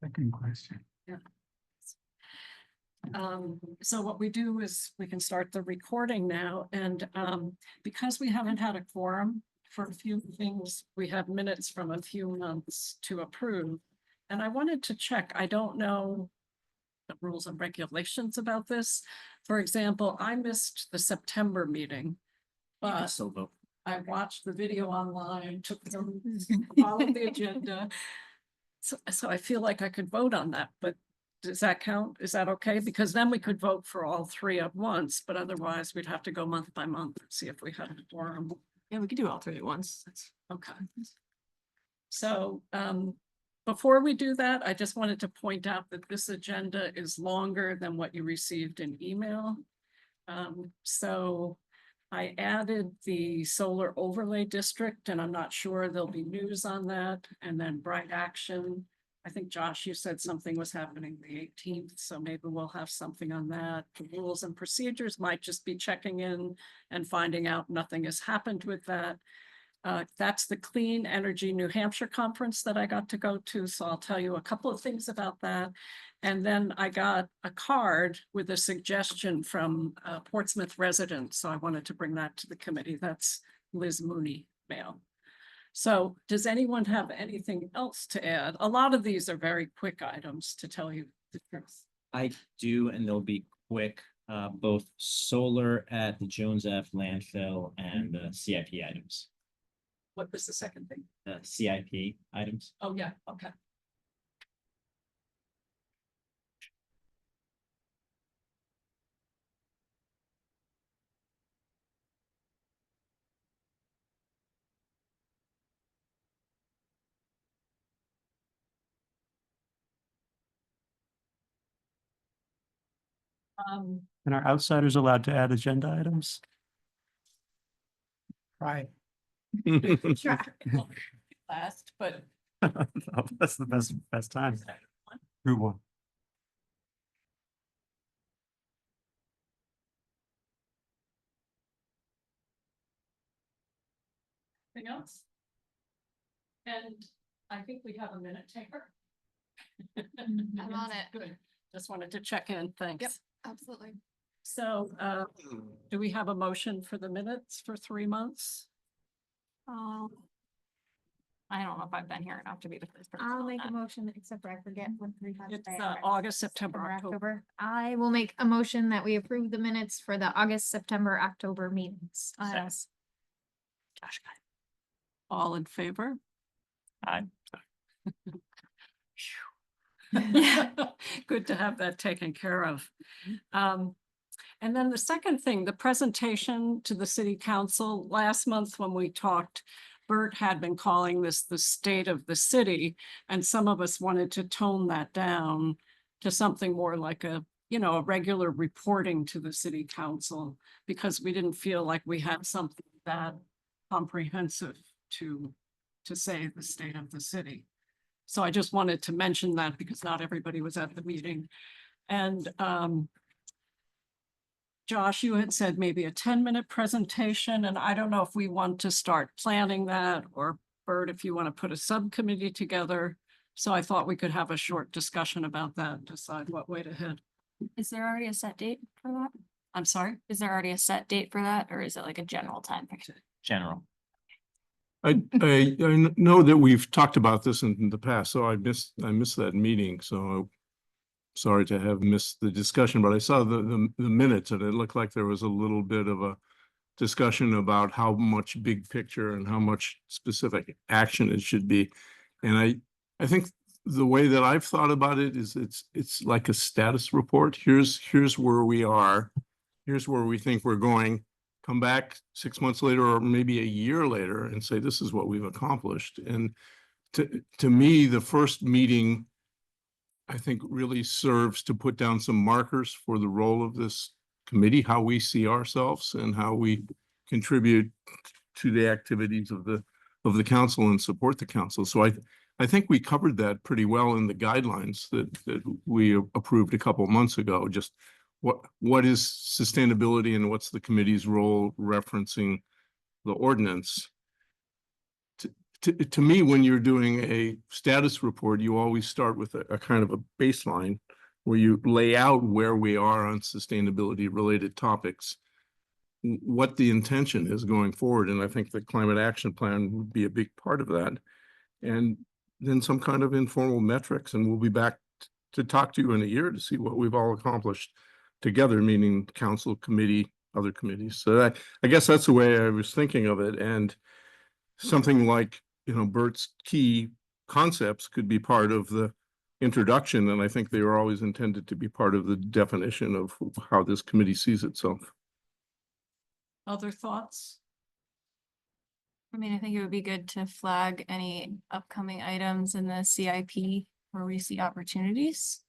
Second question. Yeah. So what we do is we can start the recording now, and because we haven't had a quorum for a few things, we have minutes from a few months to approve. And I wanted to check, I don't know the rules and regulations about this. For example, I missed the September meeting, but So vote. I watched the video online, took them, followed the agenda. So I feel like I could vote on that, but does that count? Is that okay? Because then we could vote for all three at once, but otherwise we'd have to go month by month and see if we had a quorum. Yeah, we could do all three at once. That's Okay. So before we do that, I just wanted to point out that this agenda is longer than what you received in email. So I added the solar overlay district, and I'm not sure there'll be news on that. And then Bright Action. I think, Josh, you said something was happening the 18th, so maybe we'll have something on that. The rules and procedures might just be checking in and finding out nothing has happened with that. That's the Clean Energy New Hampshire conference that I got to go to, so I'll tell you a couple of things about that. And then I got a card with a suggestion from a Portsmouth resident, so I wanted to bring that to the committee. That's Liz Mooney mail. So does anyone have anything else to add? A lot of these are very quick items, to tell you the truth. I do, and they'll be quick, both solar at the Jones F landfill and CIP items. What was the second thing? CIP items. Oh, yeah, okay. And are outsiders allowed to add agenda items? Right. Sure. Last, but That's the best time. Group one. anything else? And I think we have a minute taker. I'm on it. Good. Just wanted to check in. Thanks. Yep. Absolutely. So do we have a motion for the minutes for 3 months? I don't know if I've been here enough to be the first person. I'll on make that. a motion, except for I forget what three months. It's they are. August, September, October. I will make a motion that we approve the minutes for the August, September, October meetings. Josh got it. All in favor? Aye. Good to have that taken care of. And then the second thing, the presentation to the city council last month when we talked, Bert had been calling this the state of the city, and some of us wanted to tone that down to something more like a regular reporting to the city council, because we didn't feel like we had something that comprehensive to say the state of the city. So I just wanted to mention that because not everybody was at the meeting. And Josh, you had said maybe a 10-minute presentation, and I don't know if we want to start planning that, or Bert, if you want to put a subcommittee together. So I thought we could have a short discussion about that, decide what way to head. Is there already a set date for that? I'm sorry? Is there already a set date for that, or is it like a general time frame? General. I know that we've talked about this in the past, so I missed that meeting, so sorry to have missed the discussion, but I saw the minutes and it looked like there was a little bit of a discussion about how much big picture and how much specific action it should be. And I think the way that I've thought about it is it's like a status report. Here's where we are. Here's where we think we're going. Come back 6 months later or maybe a year later and say, this is what we've accomplished. And to me, the first meeting, I think, really serves to put down some markers for the role of this committee, how we see ourselves and how we contribute to the activities of the council and support the council. So I think we covered that pretty well in the guidelines that we approved a couple of months ago. Just what is sustainability and what's the committee's role referencing the ordinance. to me, when you're doing a status report, you always start with a kind of a baseline where you lay out where we are on sustainability related topics, what the intention is going forward. And I think the climate action plan would be a big part of that. And then some kind of informal metrics, and we'll be back to talk to you in a year to see what we've all accomplished together, meaning council, committee, other committees. So I guess that's the way I was thinking of it. And something like, Bert's key concepts could be part of the introduction. And I think they were always intended to be part of the definition of how this committee sees itself. Other thoughts? I mean, I think it would be good to flag any upcoming items in the CIP where we see opportunities.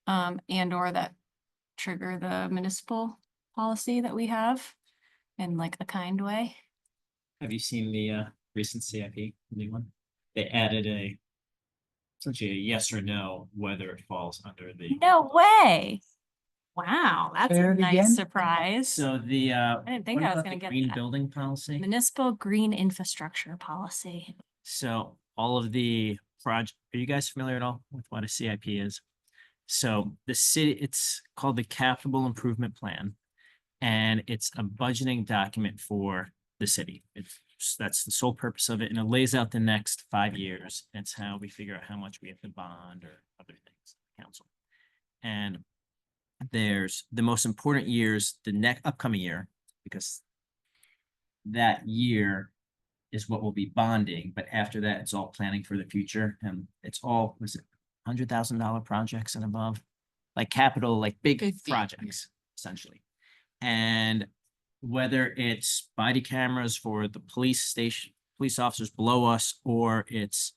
And or that trigger the municipal policy that we have in like a kind way. Have you seen the recent CIP, the new one? They added essentially a yes or no, whether it falls under the. No way. Wow, that's Say a it again? nice surprise. So the I didn't think what I was about gonna the get green that. building policy? Municipal green infrastructure policy. So all of the project, are you guys familiar at all with what a CIP is? So the city, it's called the Capital Improvement Plan. And it's a budgeting document for the city. That's the sole purpose of it. And it lays out the next 5 years. It's how we figure out how much we have to bond or other things, council. And there's the most important years, the next upcoming year, because that year is what we'll be bonding, but after that, it's all planning for the future. And it's all, was it $100,000 projects and above? Like capital, like big 50, projects, essentially. And whether it's body cameras for the police station, police officers below us, or it's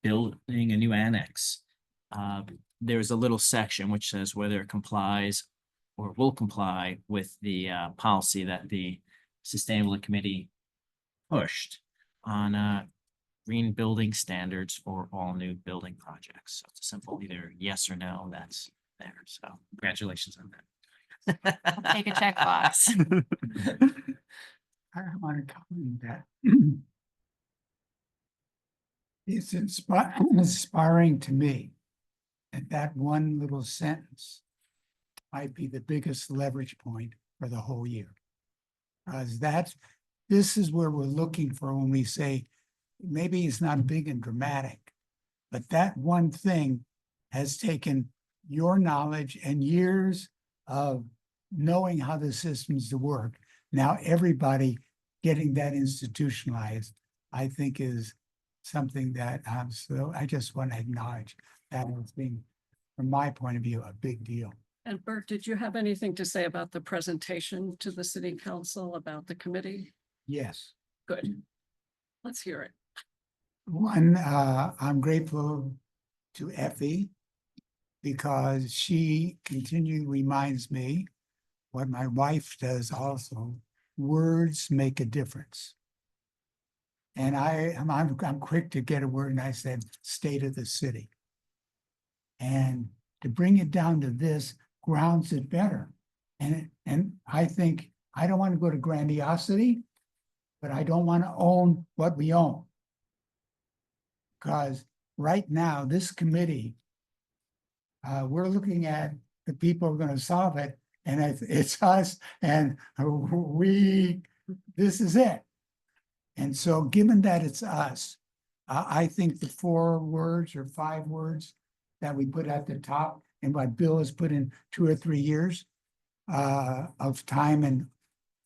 building a new annex, there's a little section which says whether it complies or will comply with the policy that the Sustainability Committee pushed on green building standards for all new building projects. So it's a simple either yes or no, that's there. So congratulations on that. Take a checkbox. I want to comment that. It's inspiring to me that one little sentence might be the biggest leverage point for the whole year. Because this is where we're looking for when we say, maybe it's not big and dramatic, but that one thing has taken your knowledge and years of knowing how the systems to work. Now everybody getting that institutionalized, I think is something that so I just want to acknowledge that as being, from my point of view, a big deal. And Bert, did you have anything to say about the presentation to the city council about the committee? Yes. Good. Let's hear it. One, I'm grateful to Effie because she continually reminds me what my wife does also, words make a difference. And I'm quick to get a word, and I said, state of the city. And to bring it down to this grounds it better. And I think, I don't want to go to grandiosity, but I don't want to own what we own. Because right now, this committee, we're looking at the people who are going to solve it, and it's us, and this is it. And so given that it's us, I think the 4 words or 5 words that we put at the top and what Bill has put in 2 or 3 years of time and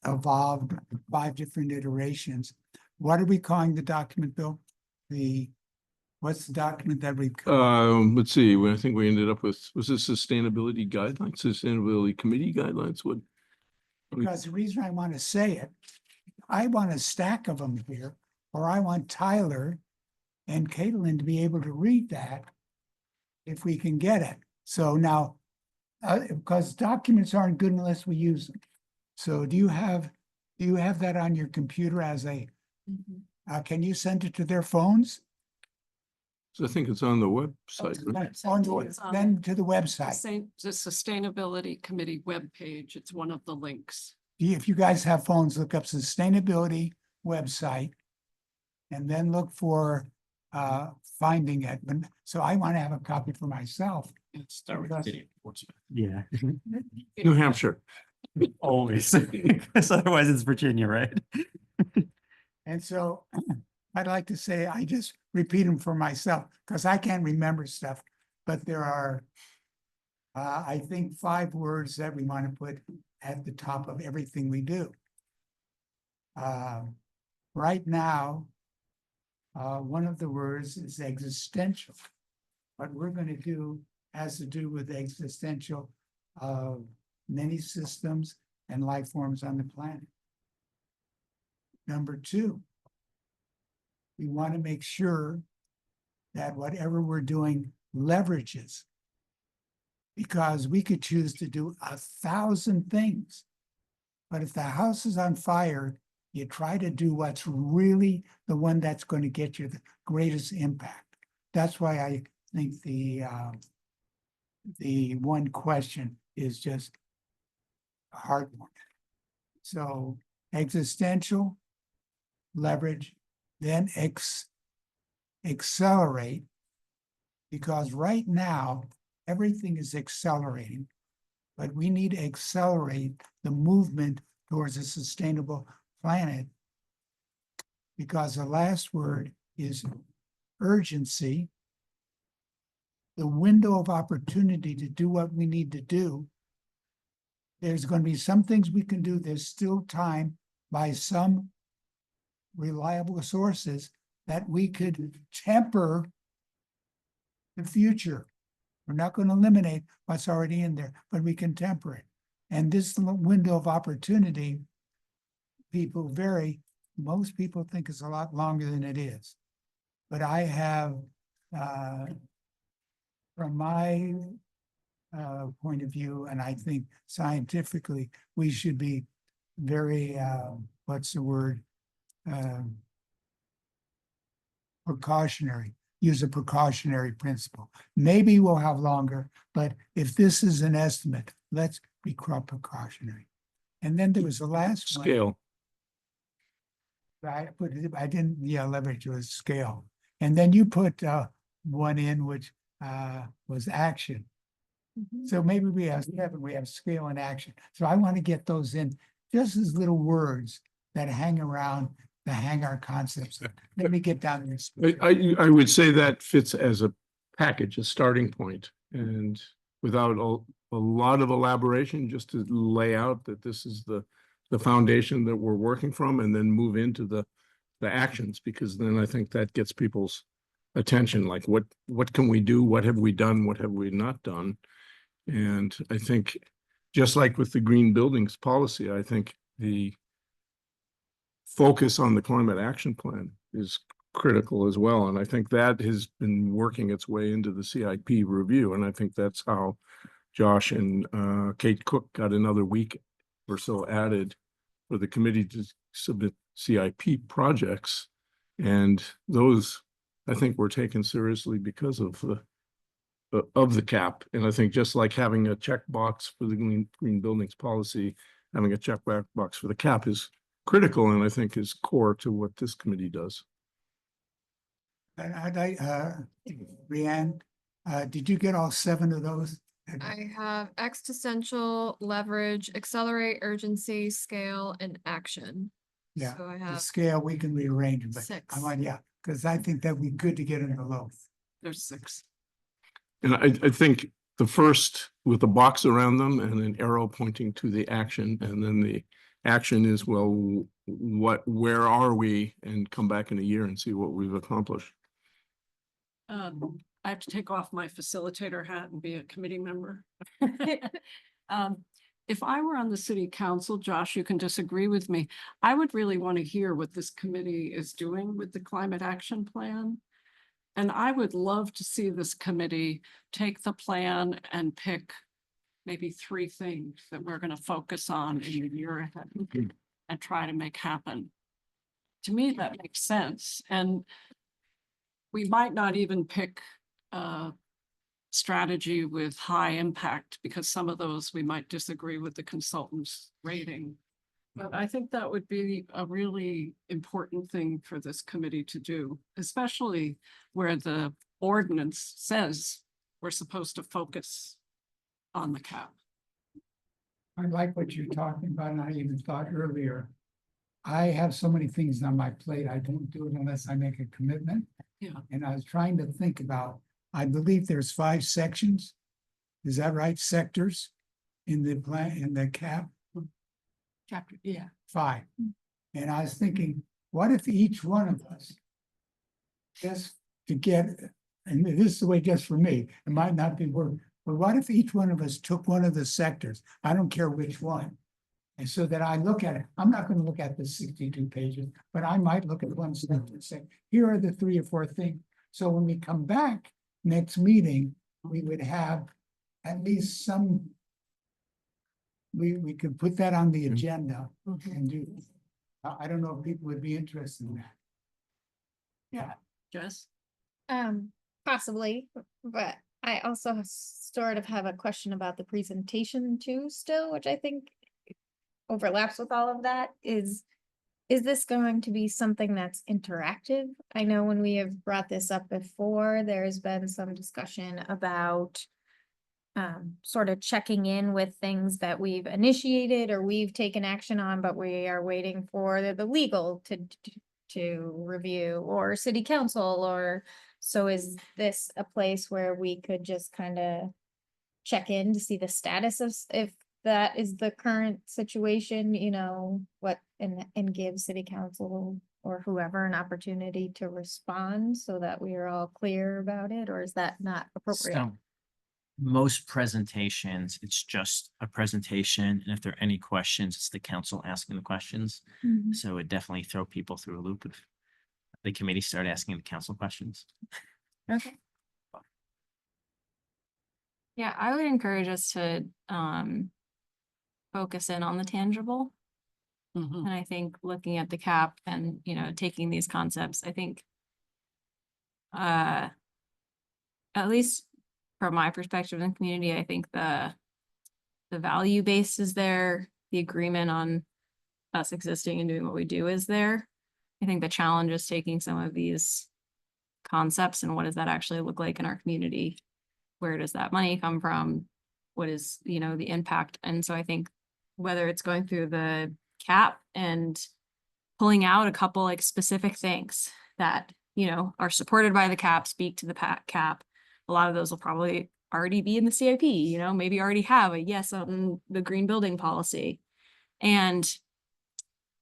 evolved 5 different iterations. What are we calling the document, Bill? What's the document that we? Let's see, I think we ended up with, was it sustainability guidelines, sustainability committee guidelines? What? Because the reason I want to say it, I want a stack of them here, or I want Tyler and Caitlin to be able to read that if we can get it. So now, because documents aren't good unless we use them. So do you have that on your computer as a, can you send it to their phones? So I think it's on the website. right? Then to the website. The Sustainability Committee webpage, it's one of the links. If you guys have phones, look up sustainability website and then look for finding it. But so I want to have a copy for myself. Start with the city of Portsmouth. Yeah, New Hampshire. always, because otherwise it's Virginia, right? And so I'd like to say, I just repeat them for myself, because I can't remember stuff, but there are I think 5 words that we want to put at the top of everything we do. Right now, one of the words is existential. What we're going to do has to do with existential of many systems and life forms on the planet. Number 2, we want to make sure that whatever we're doing leverages, because we could choose to do 1,000 things. But if the house is on fire, you try to do what's really the one that's going to get you the greatest impact. That's why I think the one question is just a hard one. So existential, leverage, then accelerate, because right now everything is accelerating, but we need to accelerate the movement towards a sustainable planet, because the last word is urgency. The window of opportunity to do what we need to do. There's going to be some things we can do. There's still time by some reliable sources that we could temper the future. We're not going to eliminate what's already in there, but we can temper it. And this window of opportunity, most people think it's a lot longer than it is. But I have, from my point of view, and I think scientifically, we should be very, precautionary, use a precautionary principle. Maybe we'll have longer, but if this is an estimate, let's be precautionary. And then there was the last one. Scale. I didn't, leverage was scale. And then you put one in which was action. So maybe we have scale and action. So I want to get those in just as little words that hang around, that hang our concepts. Let me get down to this. I would say that fits as a package, a starting point, and without a lot of elaboration, just to lay out that this is the foundation that we're working from, and then move into the actions, because then I think that gets people's attention, like what can we do? What have we done? What have we not done? And I think just like with the green buildings policy, I think the focus on the climate action plan is critical as well. And I think that has been working its way into the CIP review. And I think that's how Josh and Kate Cook got another week or so added for the committee to submit CIP projects. And those, I think, were taken seriously because of the cap. And I think just like having a checkbox for the green buildings policy, having a checkbox for the cap is critical, and I think is core to what this committee does. I'd like, Rianne, did you get all 7 of those? I have existential, leverage, accelerate, urgency, scale, and action. Yeah, So I the have scale we can rearrange, but 6. I want, because I think that'd be good to get in the low. There's 6. And I think the first with a box around them and an arrow pointing to the action, and then the action is, well, where are we? And come back in a year and see what we've accomplished. I have to take off my facilitator hat and be a committee member. If I were on the city council, Josh, you can disagree with me. I would really want to hear what this committee is doing with the climate action plan. And I would love to see this committee take the plan and pick maybe 3 things that we're going to focus on in the year ahead and try to make happen. To me, that makes sense. And we might not even pick a strategy with high impact, because some of those we might disagree with the consultant's rating. But I think that would be a really important thing for this committee to do, especially where the ordinance says we're supposed to focus on the cap. I like what you're talking about, and I even thought earlier. I have so many things on my plate, I don't do it unless I make a commitment. Yeah. And I was trying to think about, I believe there's 5 sections. Is that right? Sectors in the plan, in the cap? Chapter, yeah. 5. And I was thinking, what if each one of us just to get, and this is the way it gets for me, it might not be work, but what if each one of us took one of the sectors? I don't care which one. And so that I look at it, I'm not going to look at the 62 pages, but I might look at one sector and say, here are the 3 or 4 things. So when we come back next meeting, we would have at least some. We could put that on the agenda and do. I don't know if people would be interested in that. Jess? Possibly, but I also sort of have a question about the presentation too still, which I think overlaps with all of that. Is this going to be something that's interactive? I know when we have brought this up before, there's been some discussion about sort of checking in with things that we've initiated or we've taken action on, but we are waiting for the legal to review, or city council, or so is this a place where we could just kind of check in to see the status of if that is the current situation, you know, what, and give city council or whoever an opportunity to respond so that we are all clear about it, or is that not appropriate? So most presentations, it's just a presentation, and if there are any questions, it's the council asking the questions. Mhm. So it definitely throw people through a loop if the committee start asking the council questions. Okay. Yeah, I would encourage us to focus in on the tangible. Mhm. And I think looking at the cap and, you know, taking these concepts, I think at least from my perspective in the community, I think the value base is there, the agreement on us existing and doing what we do is there. I think the challenge is taking some of these concepts and what does that actually look like in our community? Where does that money come from? What is, you know, the impact? And so I think whether it's going through the cap and pulling out a couple like specific things that, you know, are supported by the cap, speak to the cap. A lot of those will probably already be in the CIP, you know, maybe already have a yes on the green building policy. And,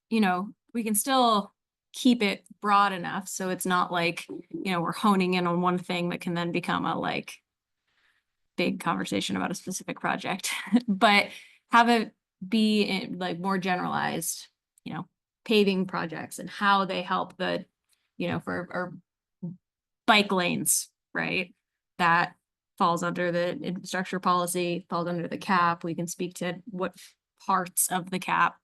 you know, we can still keep it broad enough so it's not like, you know, we're honing in on one thing that can then become a like big conversation about a specific project, but have it be like more generalized, you know, paving projects and how they help the, you know, for our bike lanes, right? That falls under the infrastructure policy, falls under the cap. We can speak to what parts of the cap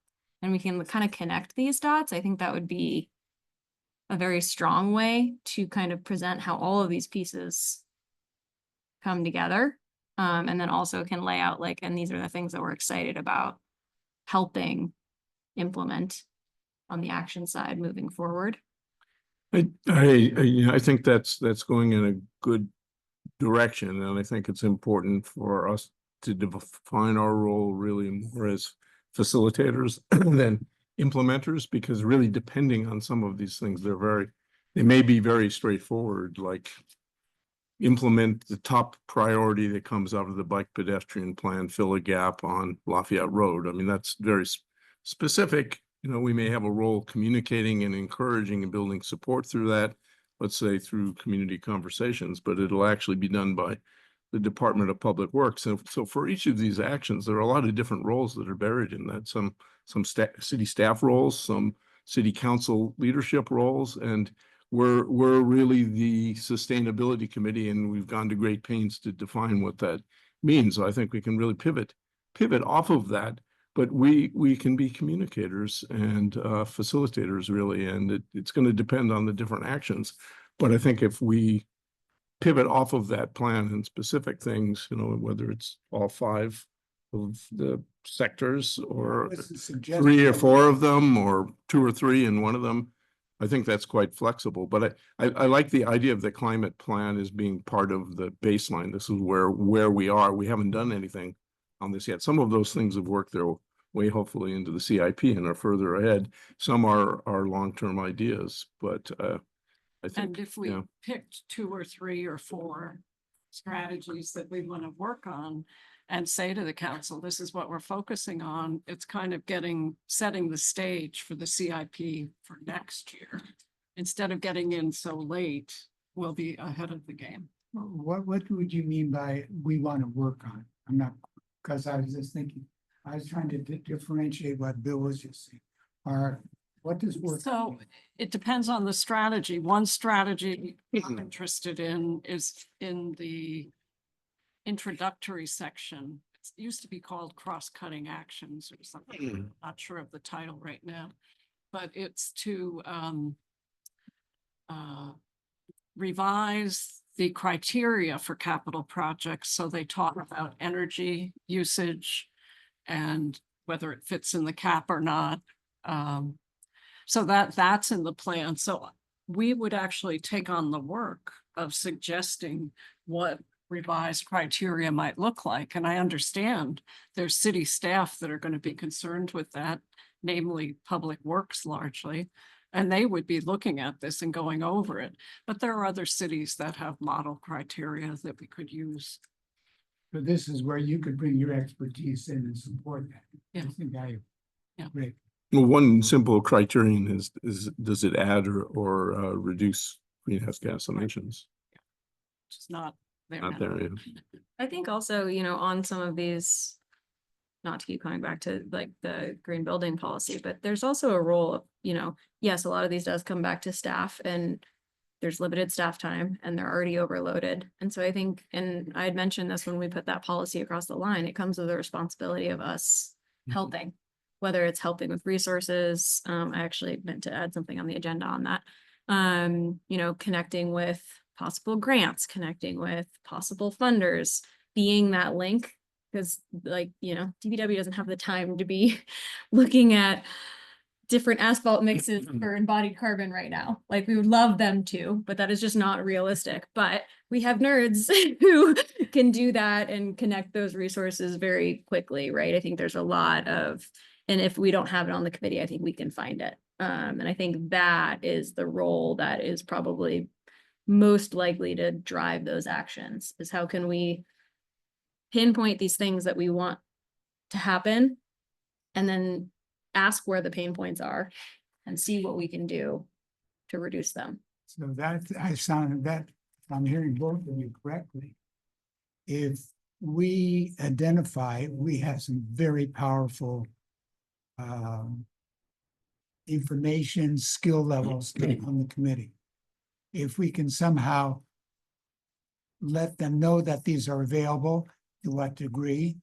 and we can kind of connect these dots. I think that would be a very strong way to kind of present how all of these pieces come together. And then also can lay out like, and these are the things that we're excited about helping implement on the action side moving forward. You know, I think that's going in a good direction, and I think it's important for us to define our role really more as facilitators than implementers, because really depending on some of these things, they may be very straightforward, like implement the top priority that comes out of the bike pedestrian plan, fill a gap on Lafayette Road. I mean, that's very specific. You know, we may have a role communicating and encouraging and building support through that, let's say through community conversations, but it'll actually be done by the Department of Public Works. And so for each of these actions, there are a lot of different roles that are buried in that. Some city staff roles, some city council leadership roles, and we're really the sustainability committee, and we've gone to great pains to define what that means. So I think we can really pivot off of that, but we can be communicators and facilitators really, and it's going to depend on the different actions. But I think if we pivot off of that plan and specific things, you know, whether it's all 5 of the sectors or What's the suggestion? 3 or 4 of them or 2 or 3 in one of them. I think that's quite flexible, but I like the idea of the climate plan as being part of the baseline. This is where we are. We haven't done anything on this yet. Some of those things have worked their way hopefully into the CIP and are further ahead. Some are long-term ideas, but I And think, if we yeah. picked 2 or 3 or 4 strategies that we want to work on and say to the council, this is what we're focusing on, it's kind of setting the stage for the CIP for next year. Instead of getting in so late, we'll be ahead of the game. What would you mean by we want to work on? I'm not, because I was just thinking, I was trying to differentiate what Bill was just saying. What does work? So it depends on the strategy. One strategy I'm interested in is in the introductory section. It used to be called cross-cutting actions or something. Not sure of the title right now, but it's to revise the criteria for capital projects. So they talk about energy usage and whether it fits in the cap or not. So that's in the plan. So we would actually take on the work of suggesting what revised criteria might look like. And I understand there's city staff that are going to be concerned with that, namely Public Works largely. And they would be looking at this and going over it. But there are other cities that have model criteria that we could use. So this is where you could bring your expertise in and support that. Yeah. I think Yeah. Great. Well, one simple criterion is does it add or reduce greenhouse gas emissions? Which is not there. Not now. there, yeah. I think also, on some of these, not to keep coming back to like the green building policy, but there's also a role of, yes, a lot of these does come back to staff and there's limited staff time and they're already overloaded. And so I think, and I had mentioned this when we put that policy across the line, it comes with the responsibility of us helping, whether it's helping with resources. I actually meant to add something on the agenda on that. Connecting with possible grants, connecting with possible funders, being that link. Because DPW doesn't have the time to be looking at different asphalt mixes for embodied carbon right now. Like we would love them to, but that is just not realistic. But we have nerds who can do that and connect those resources very quickly, right? I think there's a lot of, and if we don't have it on the committee, I think we can find it. And I think that is the role that is probably most likely to drive those actions, is how can we pinpoint these things that we want to happen and then ask where the pain points are and see what we can do to reduce them. So that, if I'm hearing both of you correctly, if we identify, we have some very powerful information, skill levels on the committee. If we can somehow let them know that these are available, to what degree,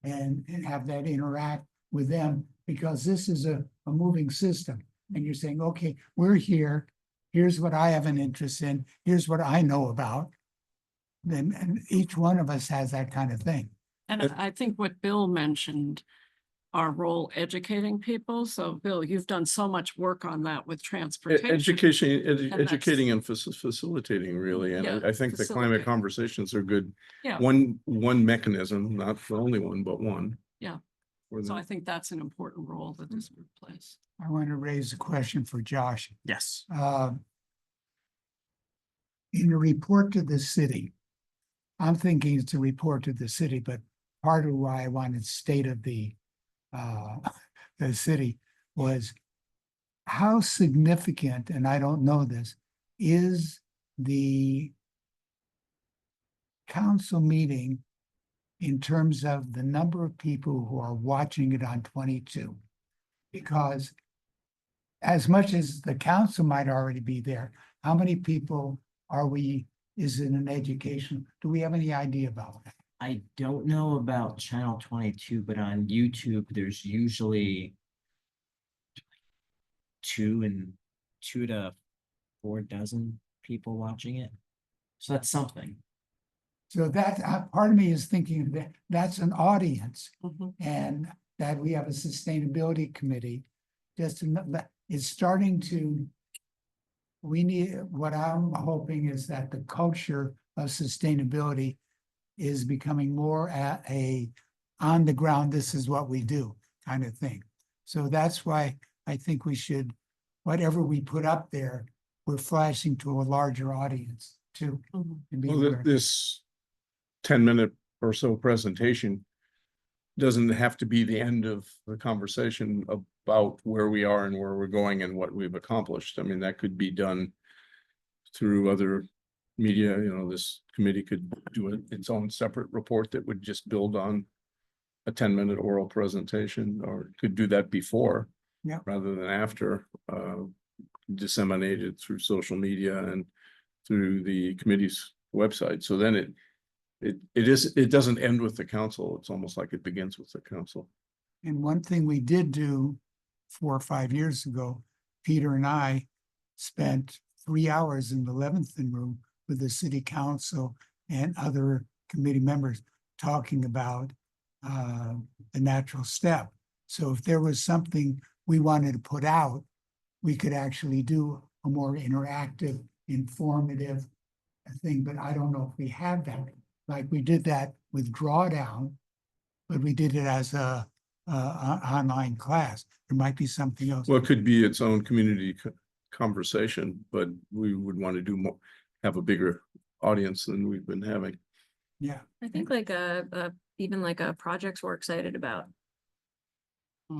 and have that interact with them, because this is a moving system. And you're saying, okay, we're here, here's what I have an interest in, here's what I know about. Then, and each one of us has that kind of thing. And I think what Bill mentioned, our role educating people. So Bill, you've done so much work on that with transportation. Educating and facilitating really. And Yeah, I think the climate facilitate. conversations are good. Yeah. One mechanism, not the only one, but one. Yeah. For So the- I think that's an important role that this group plays. I want to raise a question for Josh. Yes. In a report to the city, I'm thinking it's a report to the city, but part of why I wanted state of the city was how significant, and I don't know this, is the council meeting in terms of the number of people who are watching it on 22? Because as much as the council might already be there, how many people is it an education? Do we have any idea about that? I don't know about channel 22, but on YouTube, there's usually 2 to 4 dozen people watching it. So that's something. So that part of me is thinking that that's an audience. Mhm. And that we have a sustainability committee. Just to, it's starting to. We need, what I'm hoping is that the culture of sustainability is becoming more at a on the ground, this is what we do kind of thing. So that's why I think we should, whatever we put up there, we're flashing to a larger audience too. and be Well, aware. this 10-minute or so presentation doesn't have to be the end of the conversation about where we are and where we're going and what we've accomplished. I mean, that could be done through other media, this committee could do its own separate report that would just build on a 10-minute oral presentation, or could do that before. Yeah. Rather than after, disseminated through social media and through the committee's website. So then it doesn't end with the council. It's almost like it begins with the council. And one thing we did do 4 or 5 years ago, Peter and I spent 3 hours in the Leventhal room with the city council and other committee members talking about the natural step. So if there was something we wanted to put out, we could actually do a more interactive, informative thing, but I don't know if we have that. Like we did that with Drawdown, but we did it as a online class. There might be something else. Well, it could be its own community conversation, but we would want to do more, have a bigger audience than we've been having. Yeah, I think like even like a projects we're excited about.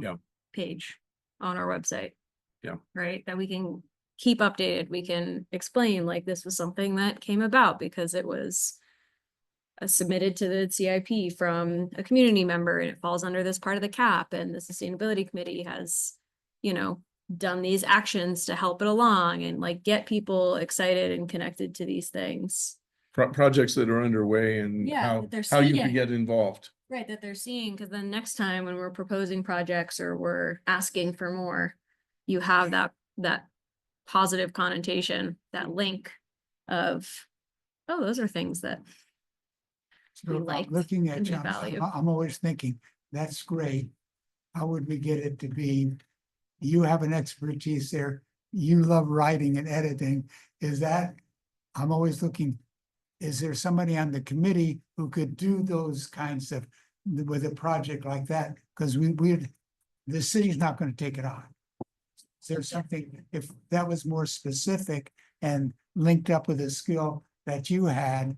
Yeah. Page on our website. Yeah. Right, that we can keep updated, we can explain like this was something that came about because it was. Submitted to the CIP from a community member and it falls under this part of the cap and the sustainability committee has, done these actions to help it along and like get people excited and connected to these things. Projects that are underway and Yeah, that they're how you seeing. can get involved. Right, that they're seeing, because then next time when we're proposing projects or we're asking for more, you have that positive connotation, that link of, oh, those are things that. so We if I'm like looking and at we you, value. I'm always thinking, that's great. How would we get it to be? You have an expertise there. You love writing and editing. Is that, I'm always looking, is there somebody on the committee who could do those kinds of, with a project like that? Because the city's not going to take it on. Is there something, if that was more specific and linked up with a skill that you had,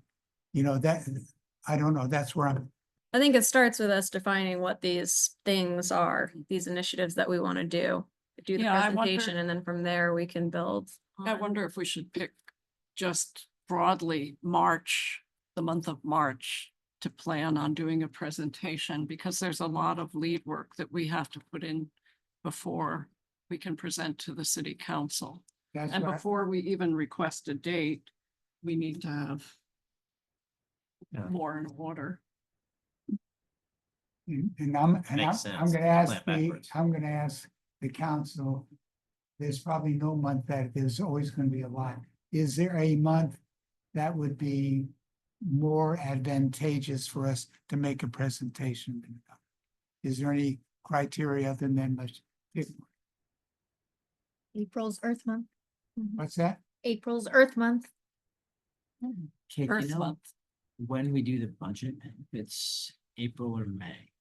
that, I don't know, that's where I'm, I think it starts with us defining what these things are, these initiatives that we want to do the Yeah, I wonder- presentation, and then from there we can build. I on. wonder if we should pick just broadly March, the month of March, to plan on doing a presentation, because there's a lot of lead work that we have to put in before we can present to the city council. that's And what before we even request a date, we need to have Yeah. more in order. And I'm Makes I'm sense. gonna ask Plan backwards. I'm gonna ask the council. There's probably no month that there's always gonna be a lot. Is there a month that would be more advantageous for us to make a presentation? Is there any criteria other than let's pick, April's Earth Month. what's that? April's Earth Month. Kate, you Earth know, month. when we do the budget, if it's April or May,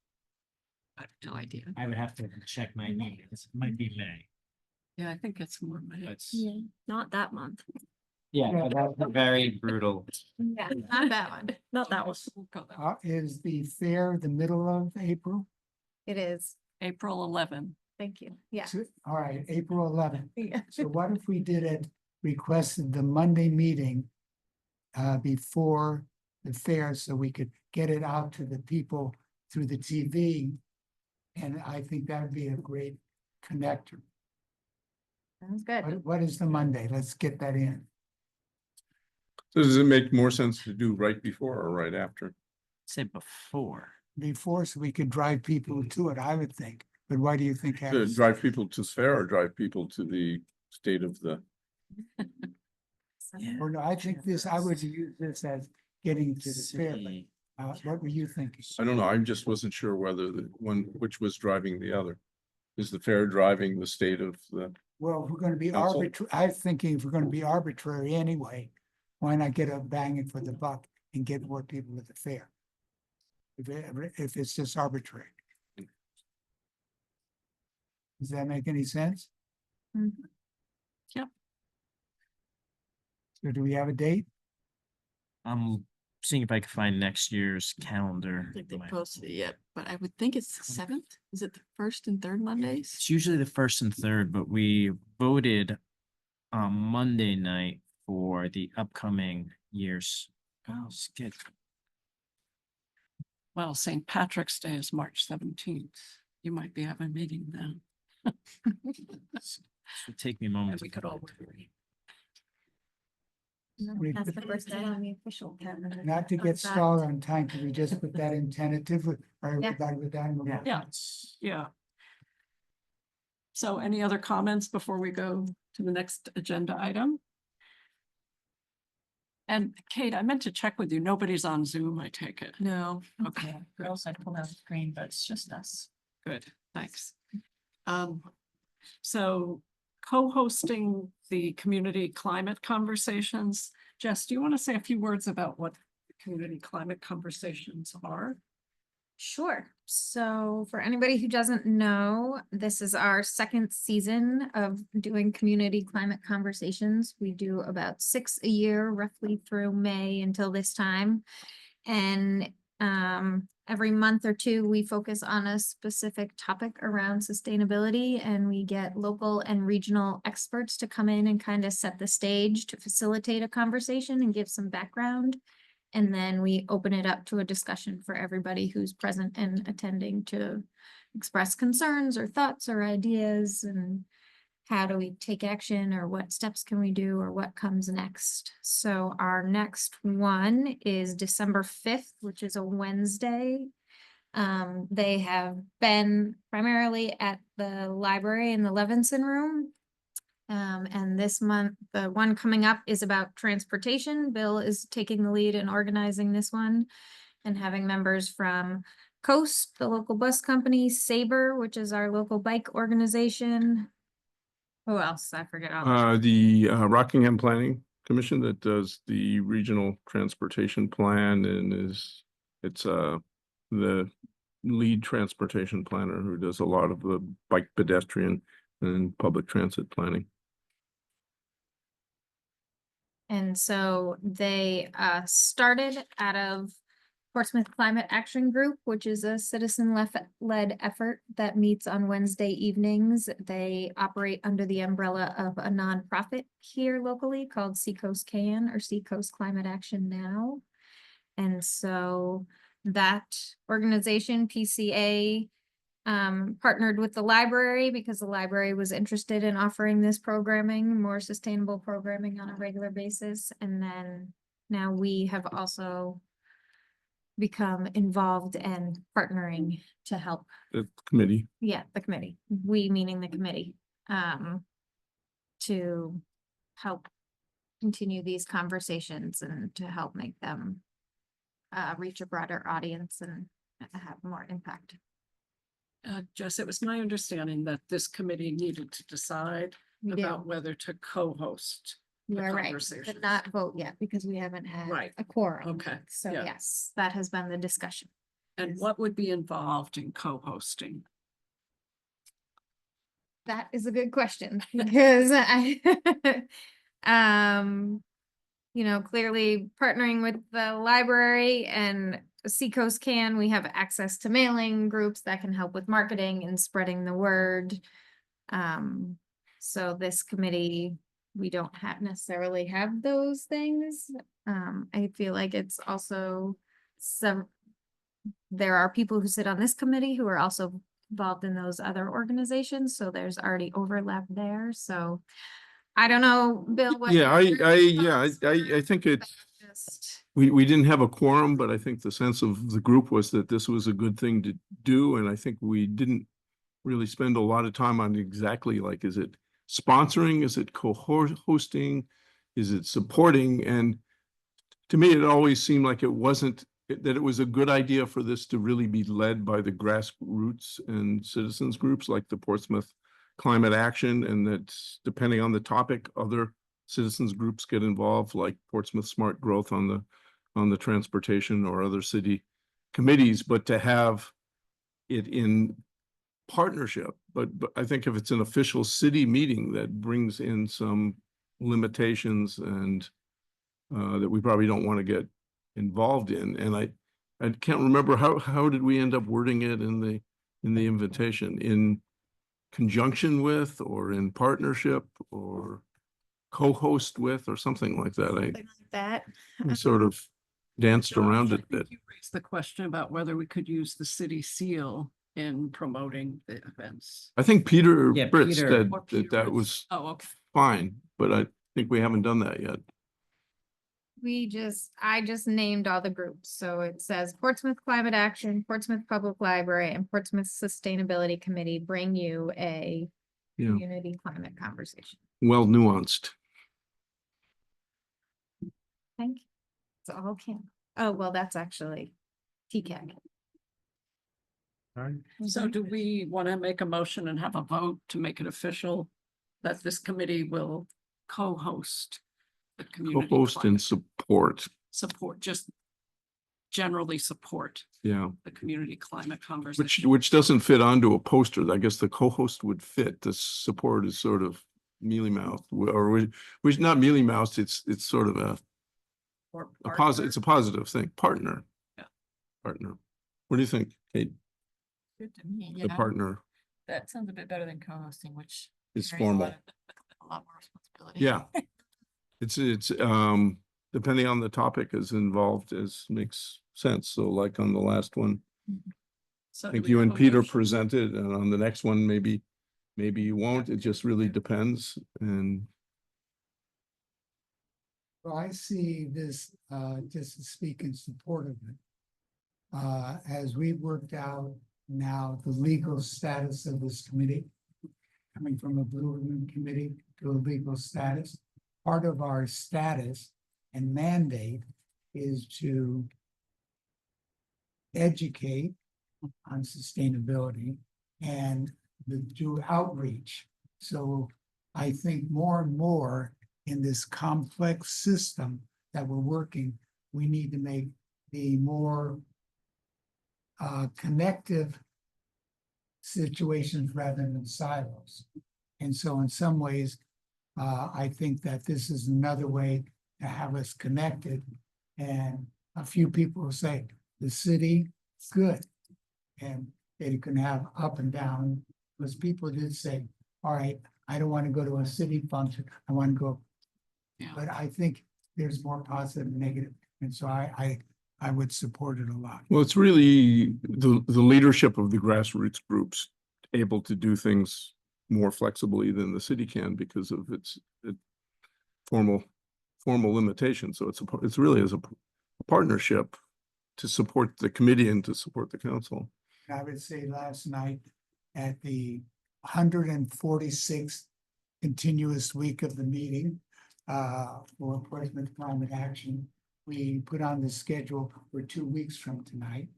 I have no idea. I would have to check my meetings. It might be May. Yeah, I think it's more May. It's, Not that month, yeah, but that's a very brutal. Yeah, not that one. not that one. We'll go that way. Is the fair the middle of April? It is. April 11. Thank you. Yeah. So- All right, April 11th. Yeah. So what if we did it, requested the Monday meeting before the fair, so we could get it out to the people through the TV? And I think that would be a great connector. Sounds good. What is the Monday? Let's get that in. So does it make more sense to do right before or right after? Say before. Before, so we could drive people to it, I would think. But why do you think? To Harris? drive people to the fair or drive people to the state of the, Or no, I think this, I would use this as getting to the fair. City What were you thinking? I don't know. I just wasn't sure whether the one, which was driving the other. Is the fair driving the state of the, Well, if we're gonna be Council? arbitrary, I'm thinking if we're gonna be arbitrary anyway, why not get a bang for the buck and get more people at the fair? If it's just arbitrary. Does that make any sense? Mhm. Yep. So do we have a date? I'm seeing if I can find next year's calendar. I think they My- posted it yet, but I would think it's the 7th. Is it the first and third Mondays? It's usually the first and third, but we voted on Monday night for the upcoming year's schedule. Well, St. Patrick's Day is March 17th. You might be having a meeting then. This would take me a moment. And to we could find all. it. We- That's the first day on the official calendar. Not to of get that. stalled on time, can we just put that in tentative or Yeah. everybody with that? Yeah. Yeah. So any other comments before we go to the next agenda item? And Kate, I meant to check with you. Nobody's on Zoom, I take it. No. Okay, Girls, I pulled out the screen, but it's just us. good, thanks. So co-hosting the community climate conversations. Jess, do you want to say a few words about what community climate conversations are? Sure. So for anybody who doesn't know, this is our second season of doing community climate conversations. We do about 6 a year, roughly through May until this time. And every month or two, we focus on a specific topic around sustainability, and we get local and regional experts to come in and kind of set the stage to facilitate a conversation and give some background. And then we open it up to a discussion for everybody who's present and attending to express concerns or thoughts or ideas, and how do we take action, or what steps can we do, or what comes next. So our next one is December 5th, which is a Wednesday. They have been primarily at the library in the Levinson Room. And this month, the one coming up is about transportation. Bill is taking the lead in organizing this one and having members from Coast, the local bus company, Sabre, which is our local bike organization. Who else? I forget. all. the Rockingham Planning Commission that does the regional transportation plan and it's the lead transportation planner who does a lot of the bike, pedestrian and public transit planning. And so they started out of Portsmouth Climate Action Group, which is a citizen-led effort that meets on Wednesday evenings. They operate under the umbrella of a nonprofit here locally called Seacoast CAN, or Seacoast Climate Action Now. And so that organization, PCA, partnered with the library because the library was interested in offering this programming, more sustainable programming on a regular basis. And then now we have also become involved and partnering to help, The committee. the committee, we meaning the committee, to help continue these conversations and to help make them reach a broader audience and have more impact. Jess, it was my understanding that this committee needed to decide We do. about whether to co-host. You the are right, conversations. did not vote yet because we haven't had Right. a quorum. Okay, So yeah. yes, that has been the discussion. And Yes. what would be involved in co-hosting? That is a good question because clearly partnering with the library and Seacoast CAN, we have access to mailing groups that can help with marketing and spreading the word. So this committee, we don't necessarily have those things. I feel like it's also there are people who sit on this committee who are also involved in those other organizations, so there's already overlap there, so I don't know, Bill. what Yeah, your thoughts I were, think but it's, just- we didn't have a quorum, but I think the sense of the group was that this was a good thing to do. And I think we didn't really spend a lot of time on exactly like, is it sponsoring? Is it co-hosting? Is it supporting? And to me, it always seemed like it wasn't that it was a good idea for this to really be led by the grassroots and citizens groups like the Portsmouth Climate Action, and that depending on the topic, other citizens groups get involved, like Portsmouth Smart Growth on the transportation or other city committees, but to have it in partnership. But I think if it's an official city meeting that brings in some limitations and that we probably don't want to get involved in. And I can't remember how did we end up wording it in the invitation, in conjunction with, or in partnership, or co-host with, or something like that. Something like that. I sort of danced around it a bit. You raised the question about whether we could use the city seal in promoting the events. I think Peter Yeah, Britt Peter- said Or that Peter that is- was Oh, okay. fine, but I think we haven't done that yet. I just named all the groups. So it says Portsmouth Climate Action, Portsmouth Public Library, and Portsmouth Sustainability Committee bring you a Yeah, community climate conversation. well nuanced. Thank you. It's all can. Oh, well, that's actually TCAG. So do we want to make a motion and have a vote to make it official that this committee will co-host the community Co-host and climate support, just generally support yeah. the community climate conversation? Which doesn't fit onto a poster. I guess the co-host would fit. The support is sort of mealy mouthed, or which not mealy mouthed. It's sort of a positive. It's a positive thing. Partner. Yeah. Partner. What do you think, Kate? Good to me, The yeah. partner That sounds a bit better than co-hosting, which. is carries a formal. lot of- A lot more responsibility. Yeah. It's depending on the topic is involved as makes sense. So like on the last one, So I do think we you have and a Peter motion? presented, and on the next one, maybe you won't. It just really depends. And Well, I see this, just to speak in support of it. As we worked out now the legal status of this committee, coming from a Blue Ribbon Committee to a legal status, part of our status and mandate is to educate on sustainability and do outreach. So I think more and more in this complex system that we're working, we need to make the more connective situations rather than silos. And so in some ways, I think that this is another way to have us connected. And a few people will say, the city, good. And they can have up and down, because people did say, all right, I don't want to go to a city function, I want to go. Yeah. But I think there's more positive and negative, and so I would support it a lot. well, it's really the leadership of the grassroots groups able to do things more flexibly than the city can because of its formal limitations. So it's really as a partnership to support the committee and to support the council. I would say last night at the 146th continuous week of the meeting for Portsmouth Climate Action, we put on the schedule for 2 weeks from tonight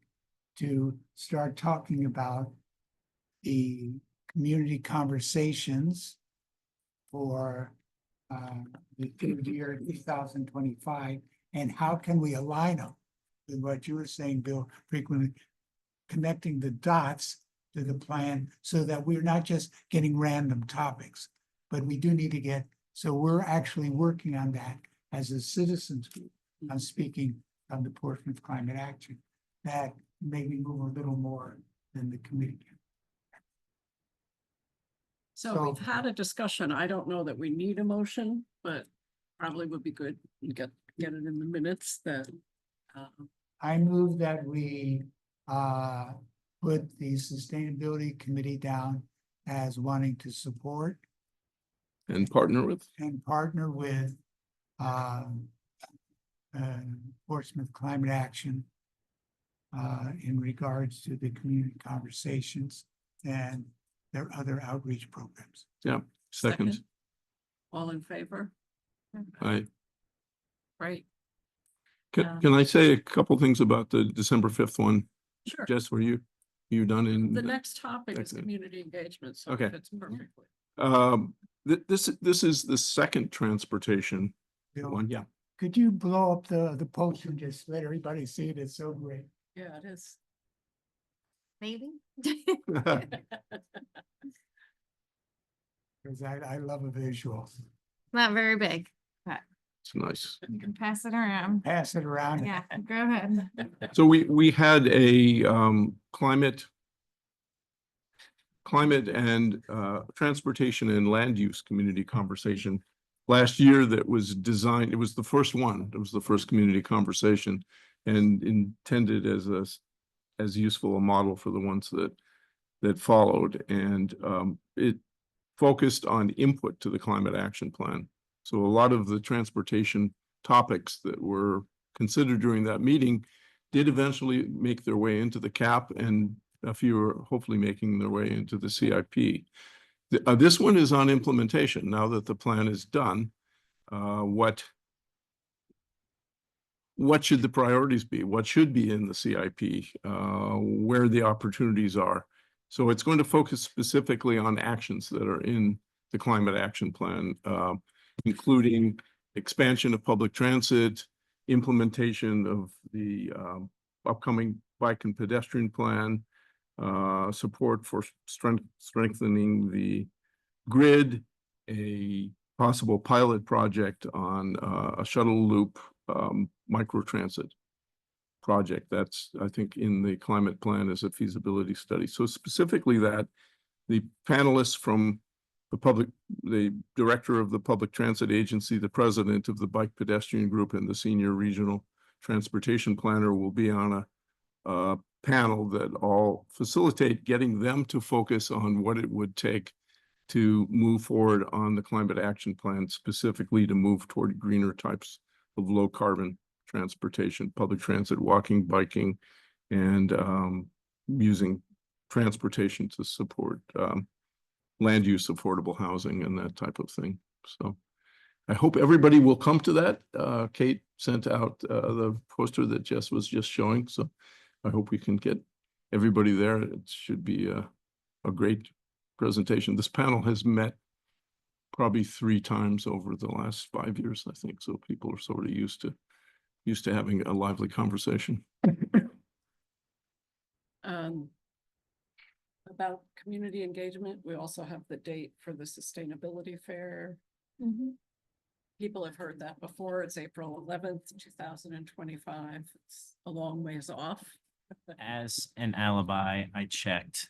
to start talking about the community conversations for the year 2025, and how can we align them with what you were saying, Bill, frequently connecting the dots to the plan so that we're not just getting random topics, but we do need to get, so we're actually working on that as a citizens group. I'm speaking on the Portsmouth Climate Action, that maybe move a little more than the committee can. So we've had a discussion. I don't know that we need a motion, but probably would be good to get it in the minutes that. I move that we put the Sustainability Committee down as wanting to support And partner with, and partner with Portsmouth Climate Action in regards to the community conversations and their other outreach programs. second, All in favor? I, Right. Can I say a couple things about the December 5th one? Sure. Jess, were you done in? The next topic is Okay. community engagement, so Okay. it fits perfectly. This is the second transportation Bill, one, yeah. could you blow up the post and just let everybody see it? It's so great. Yeah, it is. Maybe? Cause I love a visual. Not very big. It's nice. You can pass it around. Pass it around. Yeah, go ahead. So we had a climate and transportation and land use community conversation last year that was designed, it was the first one, it was the first community conversation and intended as useful a model for the ones that followed. And it focused on input to the climate action plan. So a lot of the transportation topics that were considered during that meeting did eventually make their way into the CAP, and a few are hopefully making their way into the CIP. This one is on implementation. Now that the plan is done, what should the priorities be? What should be in the CIP? Where the opportunities are. So it's going to focus specifically on actions that are in the climate action plan, including expansion of public transit, implementation of the upcoming bike and pedestrian plan, support for strengthening the grid, a possible pilot project on a shuttle loop microtransit project. That's, I think, in the climate plan as a feasibility study. So specifically that, the panelists from the director of the public transit agency, the president of the bike pedestrian group, and the senior regional transportation planner will be on a panel that all facilitate getting them to focus on what it would take to move forward on the climate action plan, specifically to move toward greener types of low carbon transportation, public transit, walking, biking, and using transportation to support land use, affordable housing, and that type of thing. So I hope everybody will come to that. Kate sent out the poster that Jess was just showing. So I hope we can get everybody there. It should be a great presentation. This panel has met probably 3 times over the last 5 years, I think. So people are sort of used to having a lively conversation. About community engagement, we also have the date for the sustainability fair. People have heard that before. It's April 11th, 2025. It's a long ways off. As an alibi, I checked.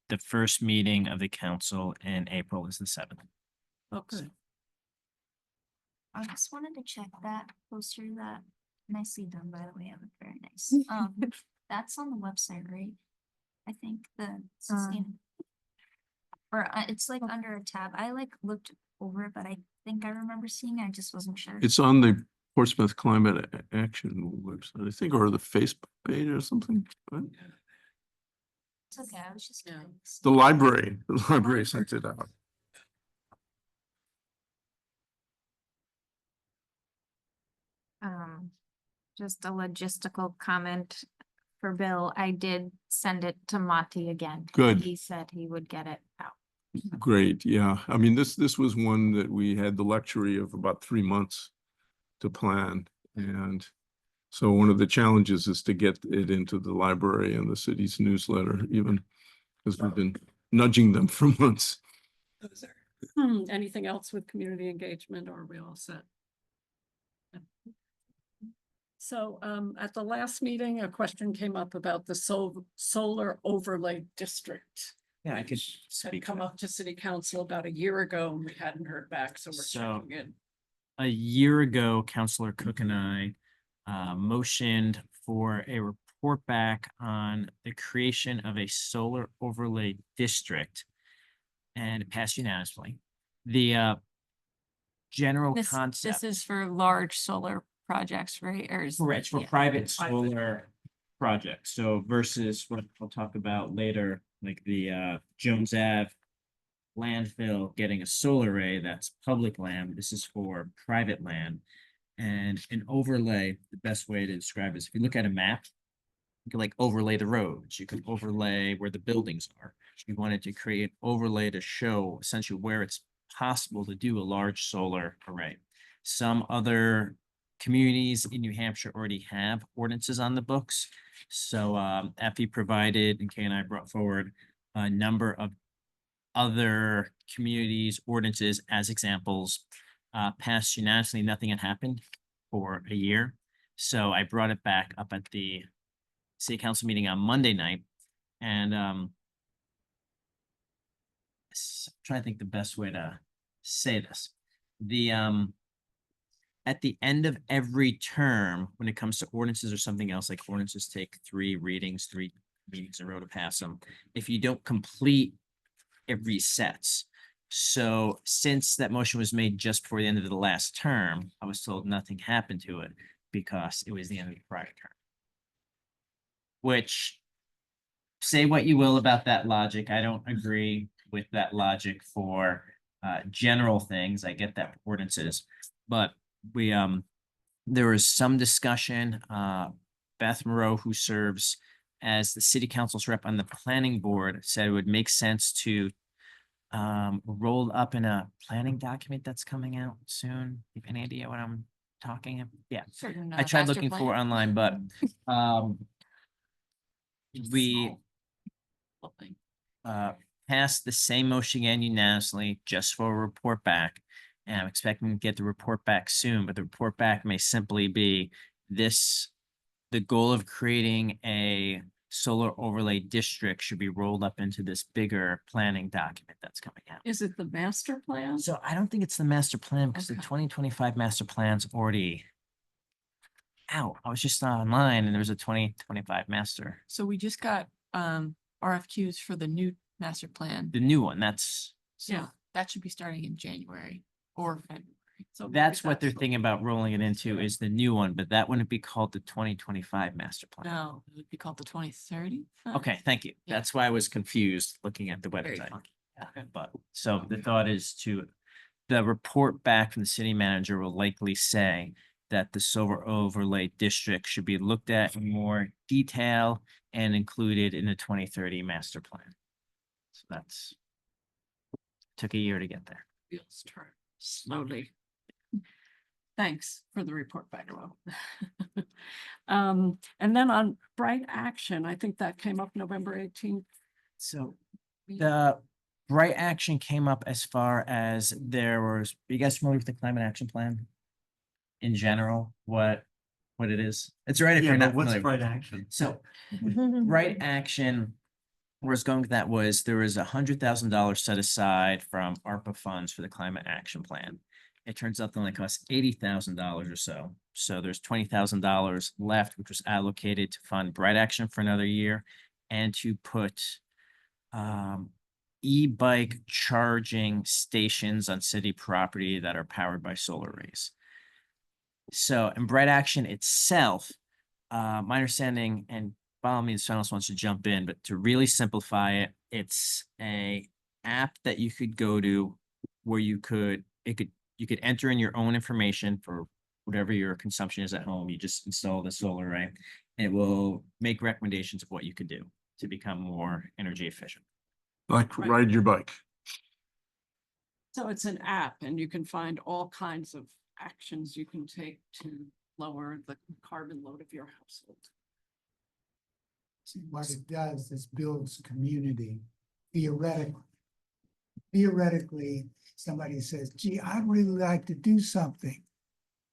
The first meeting of the council in April is the 7th. Okay. I just wanted to check that poster, that nicely done, by the way, it looked very nice. That's on the website, right? I think the it's like under a tab. I like looked over it, but I think I remember seeing it. I just wasn't sure. It's on the Portsmouth Climate Action website, I think, or the Facebook page or something. But It's okay, I was just Yeah. curious. the library sent it out. Just a logistical comment for Bill. I did send it to Monty again. Good. He said he would get it out. Great, yeah. I mean, this was one that we had the luxury of about 3 months to plan. And so one of the challenges is to get it into the library and the city's newsletter, even because we've been nudging them for months. Anything else with community engagement, or are we all set? So at the last meeting, a question came up about the solar overlay district. Yeah, I could Had speak. come up to city council about a year ago and we hadn't heard back, so we're So- checking in. A year ago, Councilor Cook and I motioned for a report back on the creation of a solar overlay district, and it passed unanimously. The general This concept. is for large solar projects, right? Or is? Correct, for yeah. private solar projects, so versus what I'll talk about later, like the Jones Ave landfill getting a solar array, that's public land, this is for private land. And an overlay, the best way to describe it is if you look at a map, you can like overlay the roads, you can overlay where the buildings are. We wanted to create overlay to show essentially where it's possible to do a large solar array. Some other communities in New Hampshire already have ordinances on the books. So Effie provided and Kay and I brought forward a number of other communities' ordinances as examples. Passed unanimously, nothing had happened for a year. So I brought it back up at the city council meeting on Monday night. And trying to think the best way to say this. The at the end of every term, when it comes to ordinances or something else, like ordinances take 3 readings, 3 meetings in a row to pass them. If you don't complete, it resets. So since that motion was made just before the end of the last term, I was told nothing happened to it because it was the end of the prior term. Which, say what you will about that logic, I don't agree with that logic for general things. I get that for ordinances, but we there was some discussion. Beth Moreau, who serves as the city council's rep on the planning board, said it would make sense to roll up in a planning document that's coming out soon. You have any idea what I'm talking? Yeah, Certain, I tried master looking plan. for it online, but we passed the same motion again unanimously just for a report back. And I'm expecting to get the report back soon, but the report back may simply be this, the goal of creating a solar overlay district should be rolled up into this bigger planning document that's coming out. Is it the master plan? So I don't think it's the master plan because the Okay. 2025 master plan's already out. I was just online and there was a 2025 master, So we just got RFQs for the new master plan. the new one. That's, So Yeah. that should be starting in January or February. So maybe that's what they're what- thinking about rolling it into is the new one, but that wouldn't be called the 2025 master plan. No, it would be called the 2030. Okay, thank you. Yeah. That's why I was confused looking at the Very website. funky. Okay, but, so the thought is the report back from the city manager will likely say that the solar overlay district should be looked at in more detail and included in the 2030 master plan. So that's, took a year to get there. Wheels turn slowly. Thanks for the report back, Rob. And then on Bright Action, I think that came up November 18th. So the Bright Action came up as far as there was, are you guys familiar with the climate action plan? In general, what it is? It's right if Yeah, you're but not what's familiar. right action? So Right Action, where it's going with that was there was $100,000 set aside from ARPA funds for the climate action plan. It turns out they only cost $80,000 or so. So there's $20,000 left, which was allocated to fund Bright Action for another year and to put e-bike charging stations on city property that are powered by solar arrays. So in Bright Action itself, my understanding, and by all means, if someone else wants to jump in, but to really simplify it, it's a app that you could go to where you could enter in your own information for whatever your consumption is at home. You just install the solar array. And it will make recommendations of what you could do to become more energy efficient. Like Right. ride your bike. So it's an app and you can find all kinds of actions you can take to lower the carbon load of your household. What it does is builds community theoretically. Theoretically, somebody says, gee, I'd really like to do something.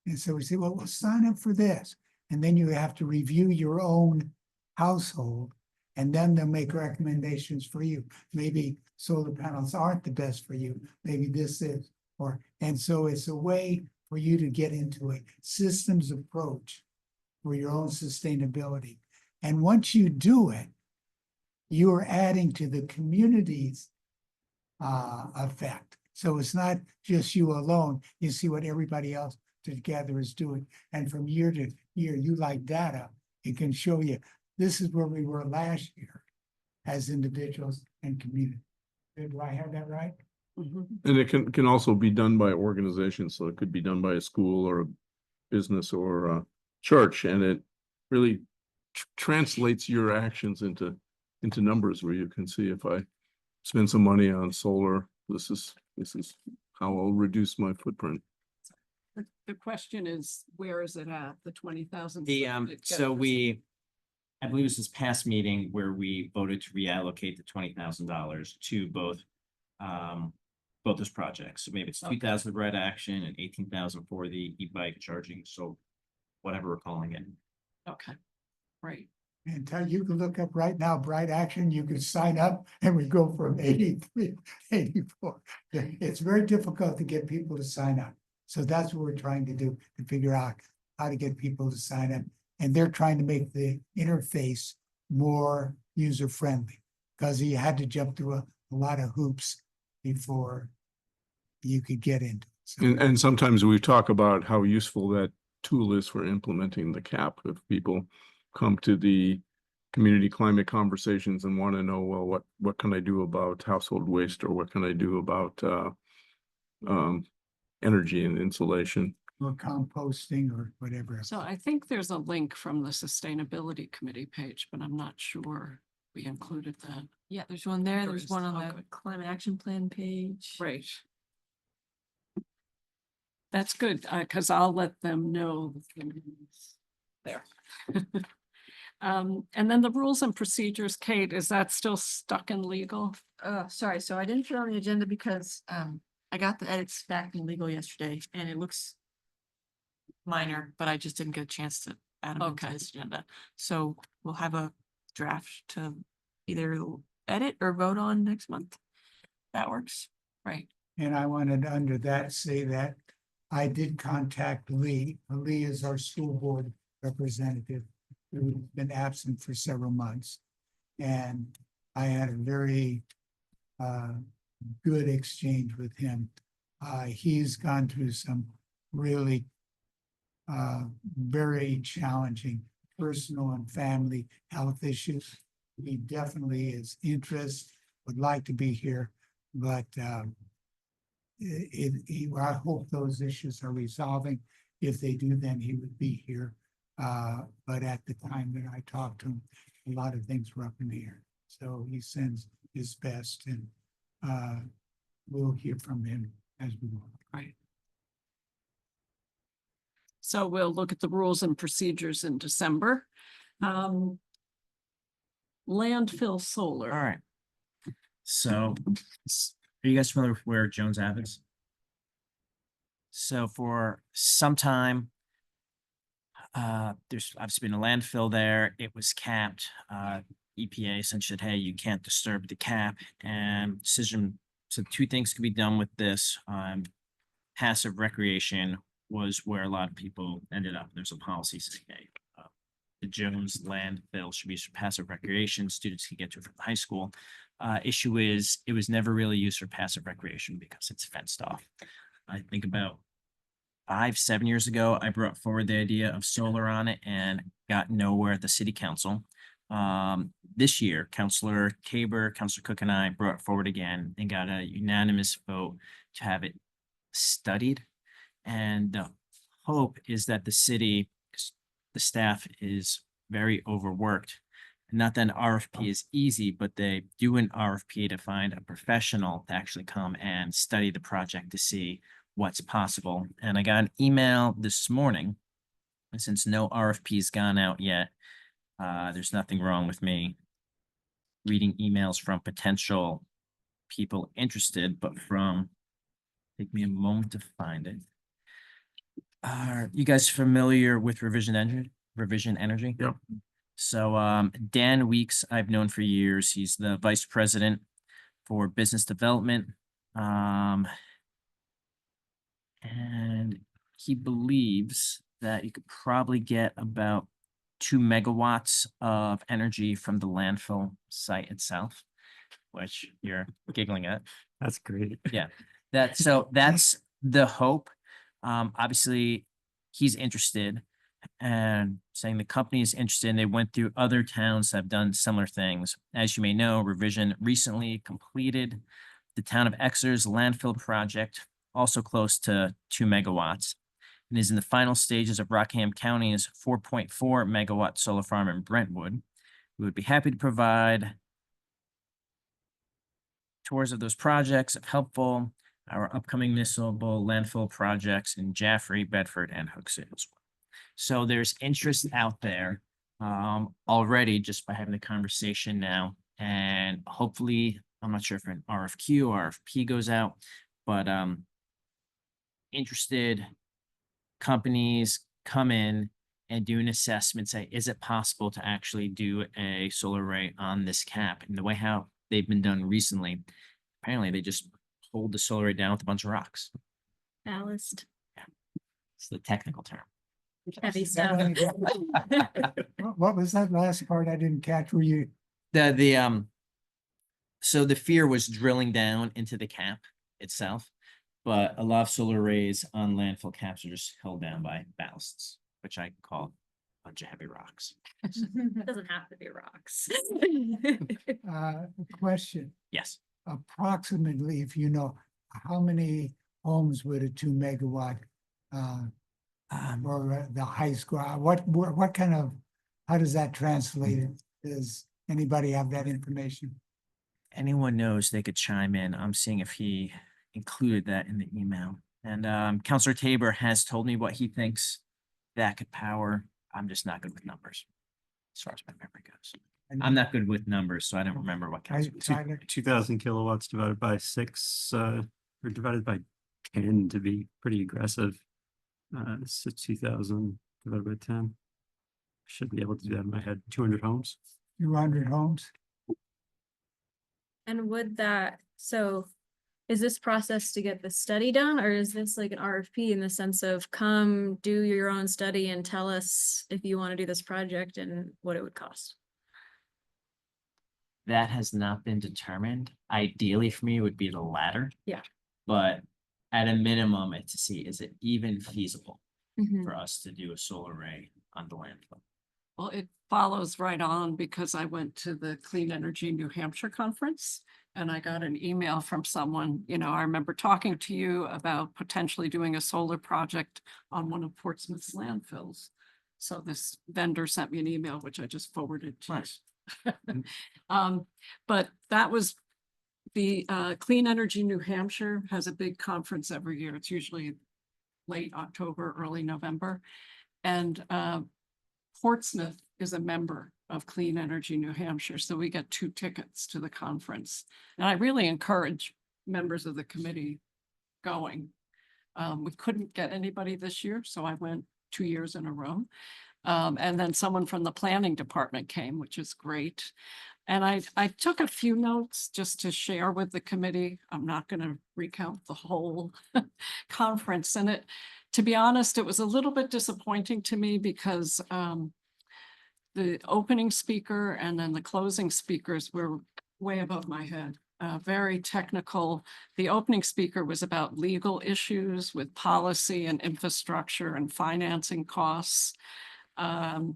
And so we say, well, we'll sign up for this. And then you have to review your own household. And then they'll make recommendations for you. Maybe solar panels aren't the best for you. Maybe this is, and so it's a way for you to get into a systems approach for your own sustainability. And once you do it, you are adding to the community's effect. So it's not just you alone. You see what everybody else together is doing. And from year to year, you like data, it can show you, this is where we were last year as individuals and community. Do I have that right? Mhm. And it can also be done by organizations. So it could be done by a school or business or church, and it really translates your actions into numbers where you can see, if I spend some money on solar, this is how I'll reduce my footprint. The question is, where is it at, the 20,000? I believe it was this past meeting where we voted to reallocate the $20,000 to both those projects. So maybe it's Okay. 2,000 for Red Action and 18,000 for the e-bike charging, so whatever we're calling it. Okay, right. And you can look up right now, Bright Action, you can sign up and we go from 83, 84. It's very difficult to get people to sign up. So that's what we're trying to do, to figure out how to get people to sign up. And they're trying to make the interface more user-friendly, because you had to jump through a lot of hoops before you could get into it. So And sometimes we talk about how useful that tool is for implementing the cap. If people come to the community climate conversations and want to know, well, what can I do about household waste, or what can I do about energy and insulation? or composting or whatever. So I think there's a link from the Sustainability Committee page, but I'm not sure we included that. Yeah, there's one there. There There's is. one on Oh, the good. climate action plan page. Right. That's good, because I'll let them know there. And then the rules and procedures, Kate, is that still stuck in legal? Sorry, so I didn't put it on the agenda because I got the edits back in legal yesterday and it looks minor, but I just didn't get a chance to add them into Okay. this agenda. So we'll have a draft to either edit or vote on next month. That works. Right. And I wanted under that say that I did contact Lee. Lee is our school board representative who's been absent for several months. And I had a very good exchange with him. He's gone through some really very challenging personal and family health issues. He definitely is interested, would like to be here, but I hope those issues are resolving. If they do, then he would be here. But at the time that I talked to him, a lot of things were up in the air. So he sends his best, and we'll hear from him as we go. Right. So we'll look at the rules and procedures in December. Landfill solar. All right. So, are you guys familiar with where Jones Ave is? So for some time, there's obviously been a landfill there. It was capped. EPA essentially said, hey, you can't disturb the cap, and decision. So two things could be done with this. Passive recreation was where a lot of people ended up. There's a policy saying, hey, the Jones landfill should be used for passive recreation. Students can get to it from high school. Issue is, it was never really used for passive recreation because it's fenced off. I think about 5-7 years ago, I brought forward the idea of solar on it and got nowhere at the city council. This year, Councilor Tabor, Councilor Cook, and I brought forward again and got a unanimous vote to have it studied. And the hope is that the city, the staff is very overworked. Not that an RFP is easy, but they do an RFP to find a professional to actually come and study the project to see what's possible. And I got an email this morning, and since no RFP's gone out yet, there's nothing wrong with me reading emails from potential people interested, but take me a moment to find it. Are you guys familiar with Revision Energy? Yep. So Dan Weeks, I've known for years. He's the vice president for business development. And he believes that you could probably get about 2 megawatts of energy from the landfill site itself, which you're giggling at. That's great. Yeah, that's the hope. Obviously, he's interested and saying the company is interested, and they went through other towns that have done similar things. As you may know, Revision recently completed the town of Exeter's landfill project, also close to 2 megawatts. and is in the final stages of Rockham County's 4.4 megawatt solar farm in Brentwood. We would be happy to provide tours of those projects if helpful. Our upcoming municipal landfill projects in Jaffrey, Bedford, and Hooksett as well. So there's interest out there already just by having the conversation now. And hopefully, I'm not sure if an RFQ or RFP goes out, but interested companies come in and do an assessment, say, is it possible to actually do a solar array on this cap? And the way how they've been done recently, apparently they just hold the solar array down with a bunch of rocks. Ballast, It's the technical term. heavy Is that stuff. what was that last part I didn't catch? Were you, So the fear was drilling down into the cap itself, but a lot of solar arrays on landfill caps are just held down by ballasts, which I call a bunch of heavy rocks. Doesn't have to be rocks. question, Yes. approximately, if you know, how many homes would a 2 megawatt or the high school, what kind of, how does that translate? Does anybody have that information? Anyone knows, they could chime in. I'm seeing if he included that in the email. And Counselor Tabor has told me what he thinks that could power. I'm just not good with numbers as far as my memory goes. I'm not good with numbers, so I don't remember what I- Counselor. Tyler? 2,000 kilowatts divided by 6, or divided by 10 to be pretty aggressive. So 2,000 divided by 10. Should be able to do that in my head. 200 homes. 200 homes? And would that, so is this process to get the study done, or is this like an RFP in the sense of come do your own study and tell us if you want to do this project and what it would cost? That has not been determined. Ideally for me, it would be the latter. Yeah. But at a minimum, it's to see, is it even feasible Mhm. for us to do a solar array on the landfill? Well, it follows right on because I went to the Clean Energy New Hampshire conference and I got an email from someone, I remember talking to you about potentially doing a solar project on one of Portsmouth's landfills. So this vendor sent me an email, which I just forwarded to you. Nice. But that was the Clean Energy New Hampshire has a big conference every year. It's usually late October, early November. And Portsmouth is a member of Clean Energy New Hampshire, so we get 2 tickets to the conference. And I really encourage members of the committee going. We couldn't get anybody this year, so I went 2 years in a row. And then someone from the planning department came, which is great. And I took a few notes just to share with the committee. I'm not going to recount the whole conference. And to be honest, it was a little bit disappointing to me because the opening speaker and then the closing speakers were way above my head. Very technical. The opening speaker was about legal issues with policy and infrastructure and financing costs. The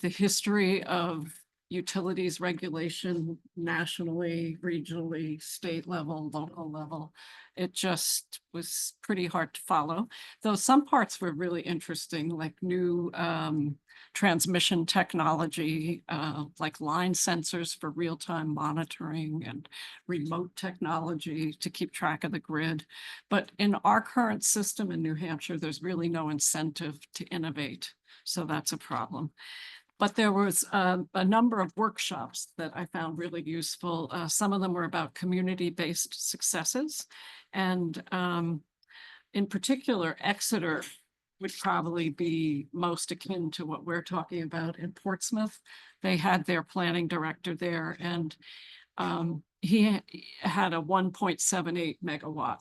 history of utilities regulation nationally, regionally, state level, local level. It just was pretty hard to follow, though some parts were really interesting, like new transmission technology, like line sensors for real-time monitoring and remote technology to keep track of the grid. But in our current system in New Hampshire, there's really no incentive to innovate. So that's a problem. But there was a number of workshops that I found really useful. Some of them were about community-based successes. And in particular, Exeter would probably be most akin to what we're talking about in Portsmouth. They had their planning director there and he had a 1.78 megawatt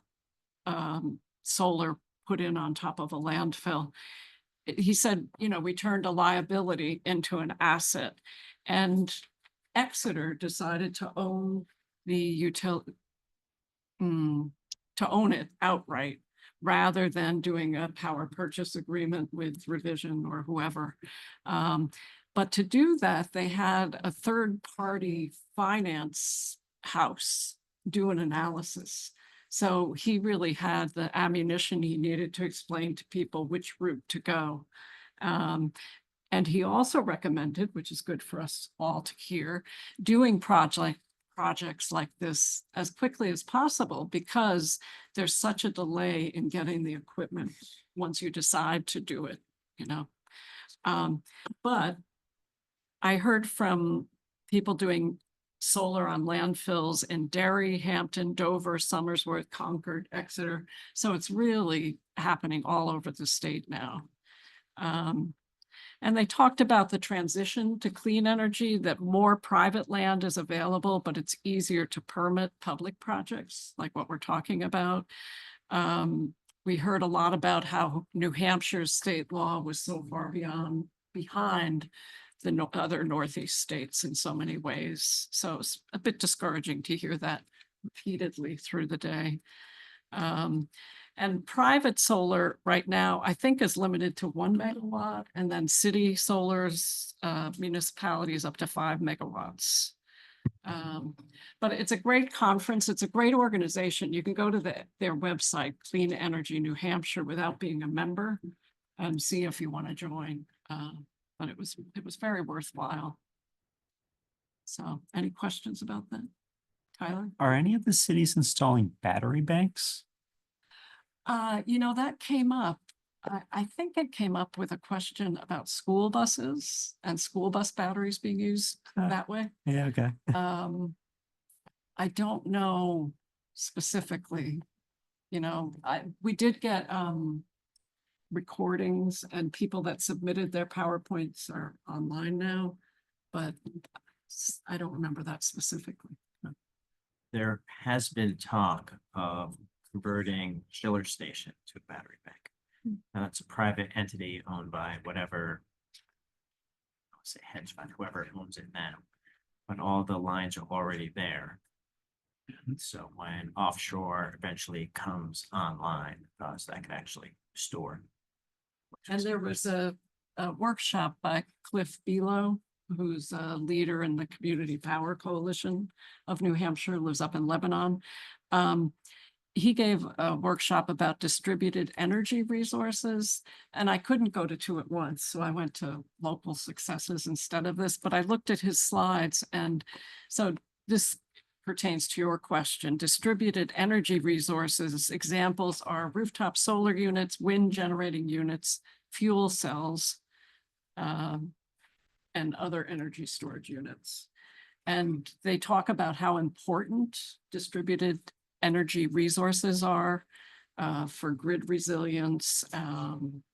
solar put in on top of a landfill. He said, we turned a liability into an asset, and Exeter decided to own the utility, to own it outright, rather than doing a power purchase agreement with Revision or whoever. But to do that, they had a third-party finance house do an analysis. So he really had the ammunition he needed to explain to people which route to go. And he also recommended, which is good for us all to hear, doing projects like this as quickly as possible because there's such a delay in getting the equipment once you decide to do it, you know. But I heard from people doing solar on landfills in Derry, Hampton, Dover, Somersworth, Concord, Exeter. So it's really happening all over the state now. And they talked about the transition to clean energy, that more private land is available, but it's easier to permit public projects like what we're talking about. We heard a lot about how New Hampshire's state law was so far behind the other Northeast states in so many ways. So it's a bit discouraging to hear that repeatedly through the day. And private solar right now, I think, is limited to 1 megawatt, and then city solars, municipalities up to 5 megawatts. But it's a great conference. It's a great organization. You can go to their website, Clean Energy New Hampshire, without being a member and see if you want to join. But it was very worthwhile. So any questions about that? Tyler? Are any of the cities installing battery banks? You know, that came up. I think it came up with a question about school buses and school bus batteries being used that way. Yeah, okay. I don't know specifically, you know, we did get recordings and people that submitted their PowerPoints are online now, but I don't remember that specifically. There has been talk of converting Schiller Station to a battery bank. Now it's a private entity owned by whatever, I'll say hedge fund, whoever owns it now, but all the lines are already there. So when offshore eventually comes online, that could actually store. And there was a workshop by Cliff Below, who's a leader in the Community Power Coalition of New Hampshire, lives up in Lebanon. He gave a workshop about distributed energy resources, and I couldn't go to two at once, so I went to local successes instead of this, but I looked at his slides, and so this pertains to your question. Distributed energy resources, examples are rooftop solar units, wind generating units, fuel cells, and other energy storage units. And they talk about how important distributed energy resources are for grid resilience,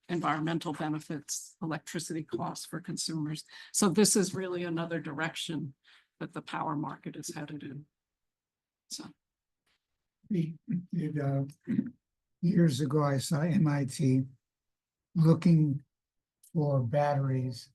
environmental benefits, electricity costs for consumers. So this is really another direction that the power market is headed in. So. Years ago, I saw MIT looking for batteries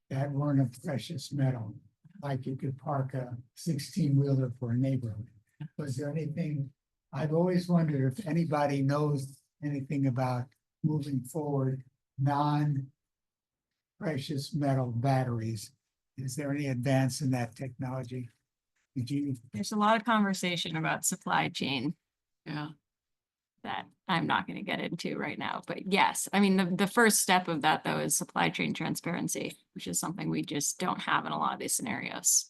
that weren't a precious metal, like you could park a 16-wheeler for a neighborhood. Was there anything, I've always wondered if anybody knows anything about moving forward non-precious metal batteries. Is there any advance in that technology? There's a lot of conversation about supply chain Yeah. that I'm not going to get into right now, but yes, I mean, the first step of that though is supply chain transparency, which is something we just don't have in a lot of these scenarios.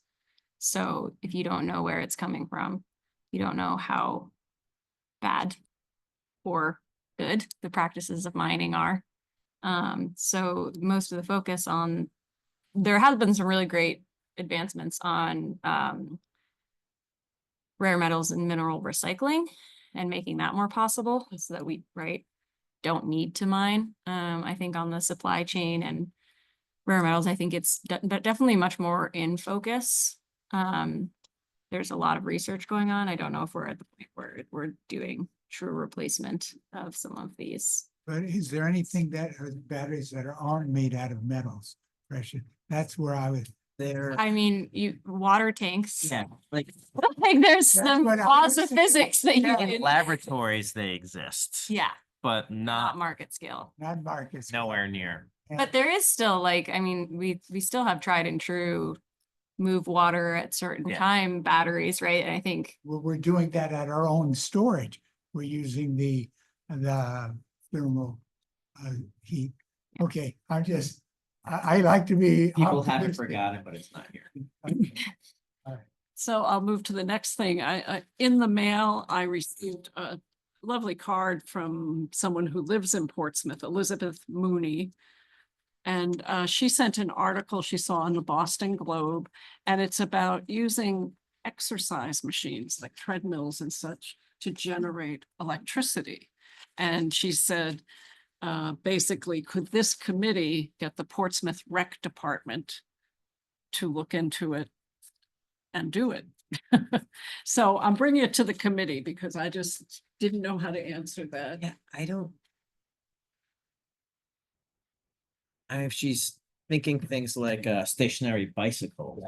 So if you don't know where it's coming from, you don't know how bad or good the practices of mining are. So most of the focus on, there has been some really great advancements on rare metals and mineral recycling and making that more possible so that we, don't need to mine. I think on the supply chain and rare metals, I think it's definitely much more in focus. There's a lot of research going on. I don't know if we're at the point where we're doing true replacement of some of these. But is there anything that are batteries that aren't made out of metals? Precious. That's where I was. There, I mean, water tanks. yeah, like Like there's That's some what I laws was of physics that you in can, laboratories, they exist. yeah, But not not market scale. Not Marcus. nowhere near. But there is still we still have tried and true move water at certain Yeah. time batteries, right? And I think, We're doing that at our own storage. we're using the thermal heat. Okay, I like to be. People haven't optimistic. forgotten, but it's not here. So I'll move to the next thing. In the mail, I received a lovely card from someone who lives in Portsmouth, Elizabeth Mooney. And she sent an article she saw in the Boston Globe, and it's about using exercise machines like treadmills and such to generate electricity. And she said, basically, could this committee get the Portsmouth Rec Department to look into it and do it? So I'm bringing it to the committee because I just didn't know how to answer that. Yeah, I don't. If she's thinking things like a stationary bicycle.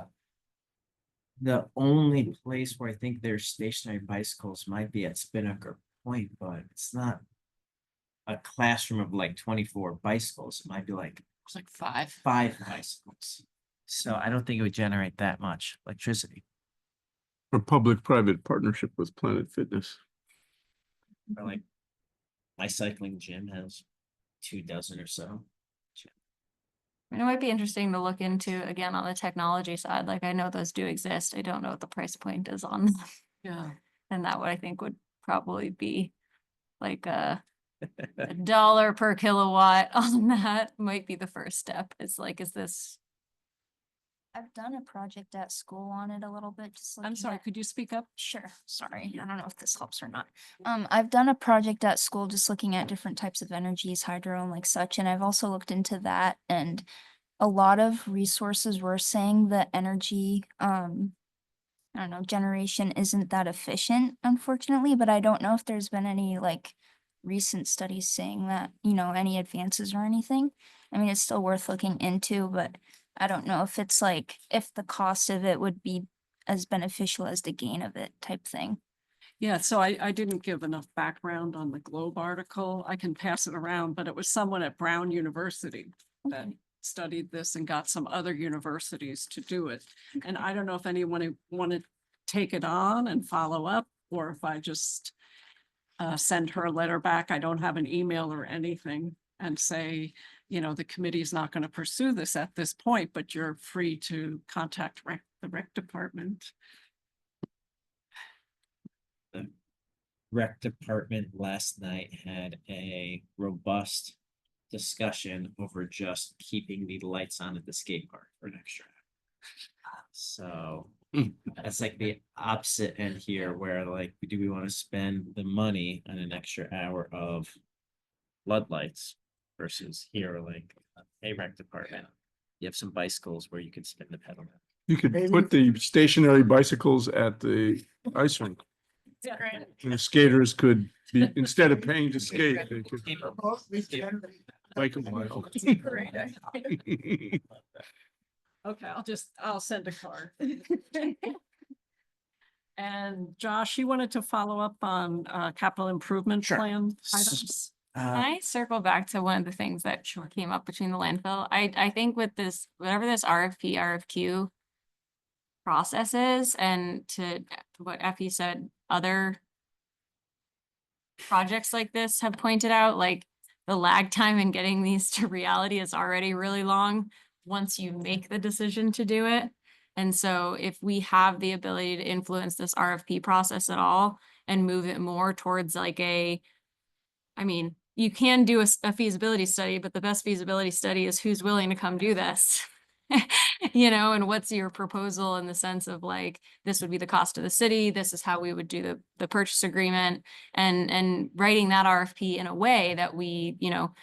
The only place where I think there's stationary bicycles might be at Spinnaker Point, but it's not a classroom of like 24 bicycles. It might be like It's like 5. 5 bicycles. So I don't think it would generate that much electricity. A public-private partnership with Planet Fitness. Or like my cycling gym has 24 or so. And it might be interesting to look into, again, on the technology side, like I know those do exist. I don't know what the price point is on them. Yeah. And that would, I think, would probably be like a $1 per kilowatt on that might be the first step. It's like, is this? I've done a project at school on it a little bit, just I'm looking sorry, at- could you speak up? Sure, sorry, I don't know if this helps or not. I've done a project at school just looking at different types of energies, hydro and like such, and I've also looked into that, and a lot of resources were saying that energy, I don't know, generation isn't that efficient, unfortunately, but I don't know if there's been any like recent studies saying that, you know, any advances or anything. I mean, it's still worth looking into, but I don't know if it's like, if the cost of it would be as beneficial as the gain of it type thing. Yeah, so I didn't give enough background on the Globe article. I can pass it around, but it was someone at Brown University that Okay. studied this and got some other universities to do it. And I don't know if anyone want to take it on and follow up, or if I just send her a letter back. I don't have an email or anything, and say, you know, the committee is not going to pursue this at this point, but you're free to contact the rec department. The rec department last night had a robust discussion over just keeping the lights on at the skate park for an extra hour. So that's like the opposite end here, where like, do we want to spend the money on an extra hour of floodlights versus here, like, a rec department? You have some bicycles where you can spin the pedal. You could Maybe- put the stationary bicycles at the ice rink. And the skaters could be, instead of paying to skate, they could bike a mile. Okay, I'll send a card. And Josh, you wanted to follow up on capital improvement Sure. plan items? Can I circle back to one of the things that came up between the landfill? I think with this, whatever this RFP, RFQ process is, and to what Effie said, other projects like this have pointed out, like the lag time in getting these to reality is already really long once you make the decision to do it. And so if we have the ability to influence this RFP process at all and move it more towards like I mean, you can do a feasibility study, but the best feasibility study is who's willing to come do this. You know, and what's your proposal in the sense of like, this would be the cost of the city, this is how we would do the purchase agreement, and writing that RFP in a way that we, you know,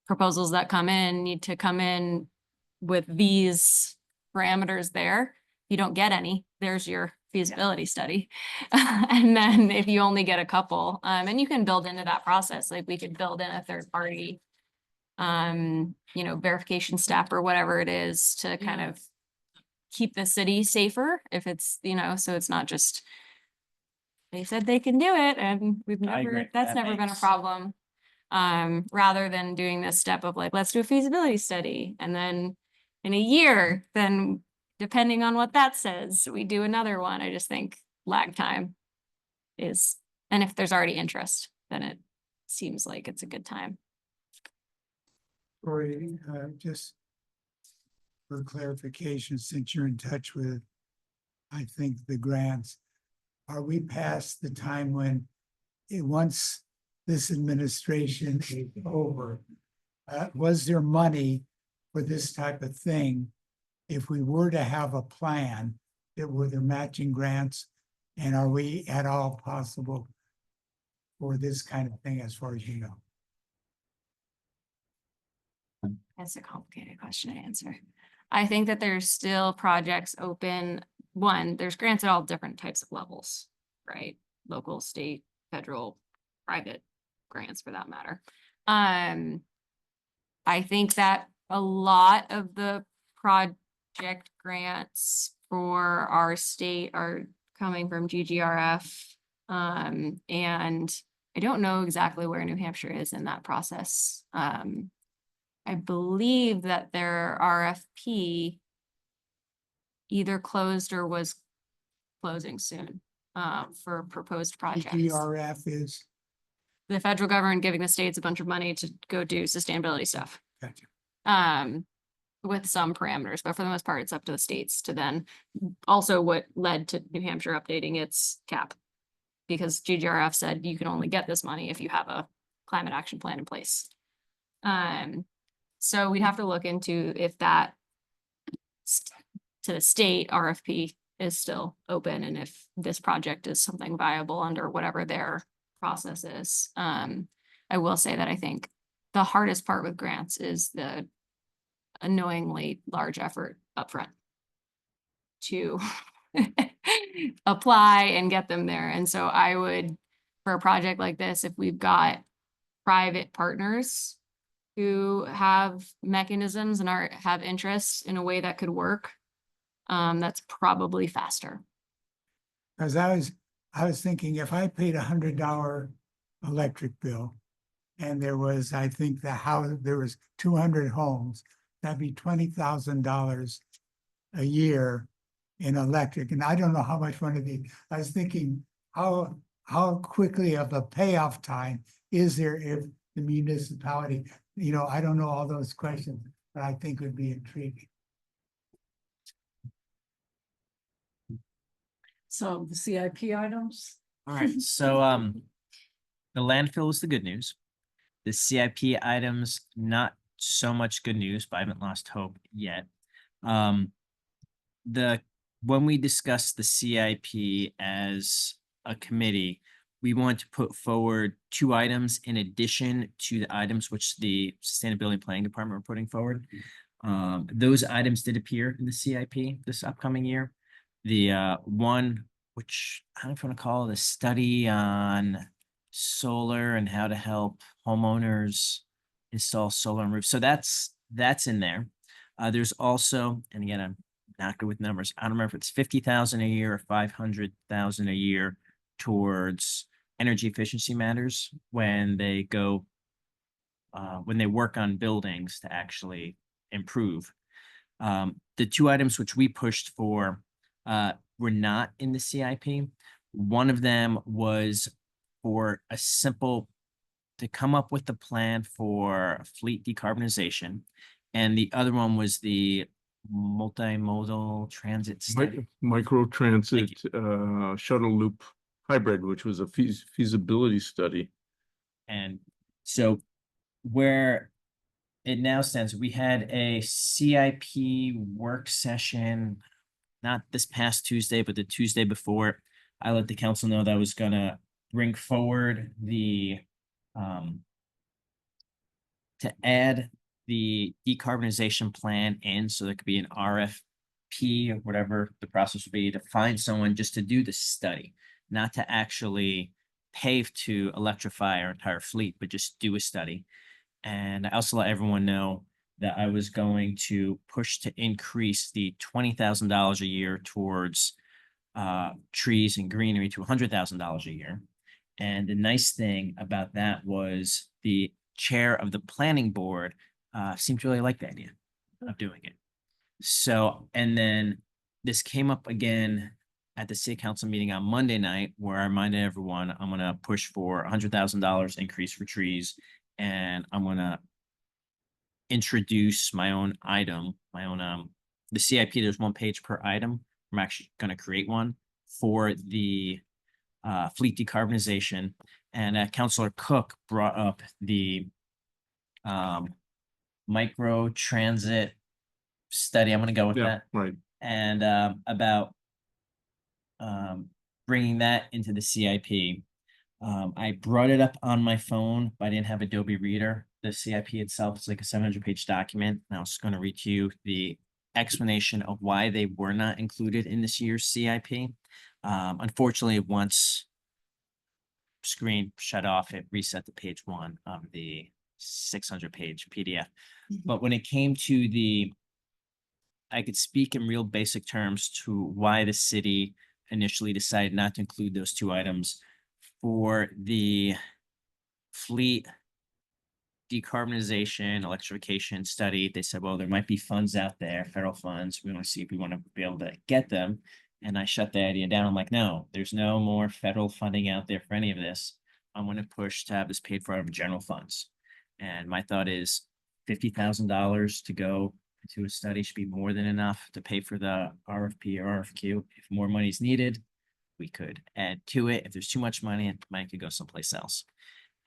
proposals that come in need to come in with these parameters there. If you don't get any, there's your feasibility study. And then if you only get a couple, and you can build into that process, like we could build in a third party, you know, verification step or whatever it is to kind of keep the city safer if it's, you know, so it's not just they said they can do it and we've I agree. never, that's That never been a makes- problem. Rather than doing this step of like, let's do a feasibility study, and then in a year, then depending on what that says, we do another one. I just think lag time is And if there's already interest, then it seems like it's a good time. Rory, just for clarification, since you're in touch with, I think, the grants, are we past the time when once this administration is over, was there money for this type of thing? If we were to have a plan, were there matching grants? And are we at all possible for this kind of thing as far as you know? That's a complicated question to answer. I think that there's still projects open. One, there's grants at all different types of levels, right? Local, state, federal, private grants for that matter. I think that a lot of the project grants for our state are coming from GGRF. And I don't know exactly where New Hampshire is in that process. I believe that their RFP either closed or was closing soon for proposed projects. GRF is, The federal government giving the states a bunch of money to go do sustainability stuff. gotcha. With some parameters, but for the most part, it's up to the states to then also what led to New Hampshire updating its cap. Because GGRF said you can only get this money if you have a climate action plan in place. So we'd have to look into if that to the state RFP is still open and if this project is something viable under whatever their process is. I will say that I think the hardest part with grants is the annoyingly large effort upfront to apply and get them there. And so I would, for a project like this, if we've got private partners who have mechanisms and have interests in a way that could work, that's probably faster. Cause I was thinking if I paid $100 electric bill and there was, I think there was 200 homes, that'd be $20,000 a year in electric. And I don't know how much one of these, I was thinking, how quickly of a payoff time is there if the municipality, I don't know all those questions, but I think would be intriguing. So the CIP items, All right, so the landfill is the good news. The CIP items, not so much good news, but I haven't lost hope yet. When we discussed the CIP as a committee, we want to put forward 2 items in addition to the items which the Sustainability and Planning Department are putting forward. Those items did appear in the CIP this upcoming year. The one, which I don't know if you want to call it a study on solar and how to help homeowners install solar on roofs. So that's in there. There's also, and again, I'm not good with numbers. I don't remember if it's 50,000 a year or 500,000 a year towards energy efficiency matters when they go, when they work on buildings to actually improve. The 2 items which we pushed for were not in the CIP. One of them was for a simple, to come up with a plan for fleet decarbonization. And the other one was the multimodal transit study. Micro transit shuttle loop hybrid, which was a feasibility study. And so where it now stands, we had a CIP work session, not this past Tuesday, but the Tuesday before. I let the council know that I was gonna bring forward the to add the decarbonization plan in, so there could be an RFP or whatever the process would be to find someone just to do the study, not to actually pay to electrify our entire fleet, but just do a study. And I also let everyone know that I was going to push to increase the $20,000 a year towards trees and greenery to $100,000 a year. And the nice thing about that was the chair of the planning board seemed to really like the idea of doing it. So, and then this came up again at the city council meeting on Monday night, where I reminded everyone, I'm gonna push for $100,000 increase for trees. And I'm gonna introduce my own item, the CIP, there's 1 page per item. I'm actually gonna create one for the fleet decarbonization. And Councilor Cook brought up the micro transit study. I'm gonna go with Yeah, that. right. And about bringing that into the CIP. I brought it up on my phone, but I didn't have Adobe Reader. The CIP itself is like a 700-page document. And I was going to read to you the explanation of why they were not included in this year's CIP. Unfortunately, once screen shut off, it reset to page 1 of the 600-page PDF. But when it came to I could speak in real basic terms to why the city initially decided not to include those 2 items for the fleet decarbonization, electrification study. They said, well, there might be funds out there, federal funds. We want to see if we want to be able to get them. And I shut the idea down. I'm like, no, there's no more federal funding out there for any of this. I'm going to push to have this paid for out of general funds. And my thought is $50,000 to go into a study should be more than enough to pay for the RFP or RFQ. If more money is needed, we could add to it. If there's too much money, money could go someplace else.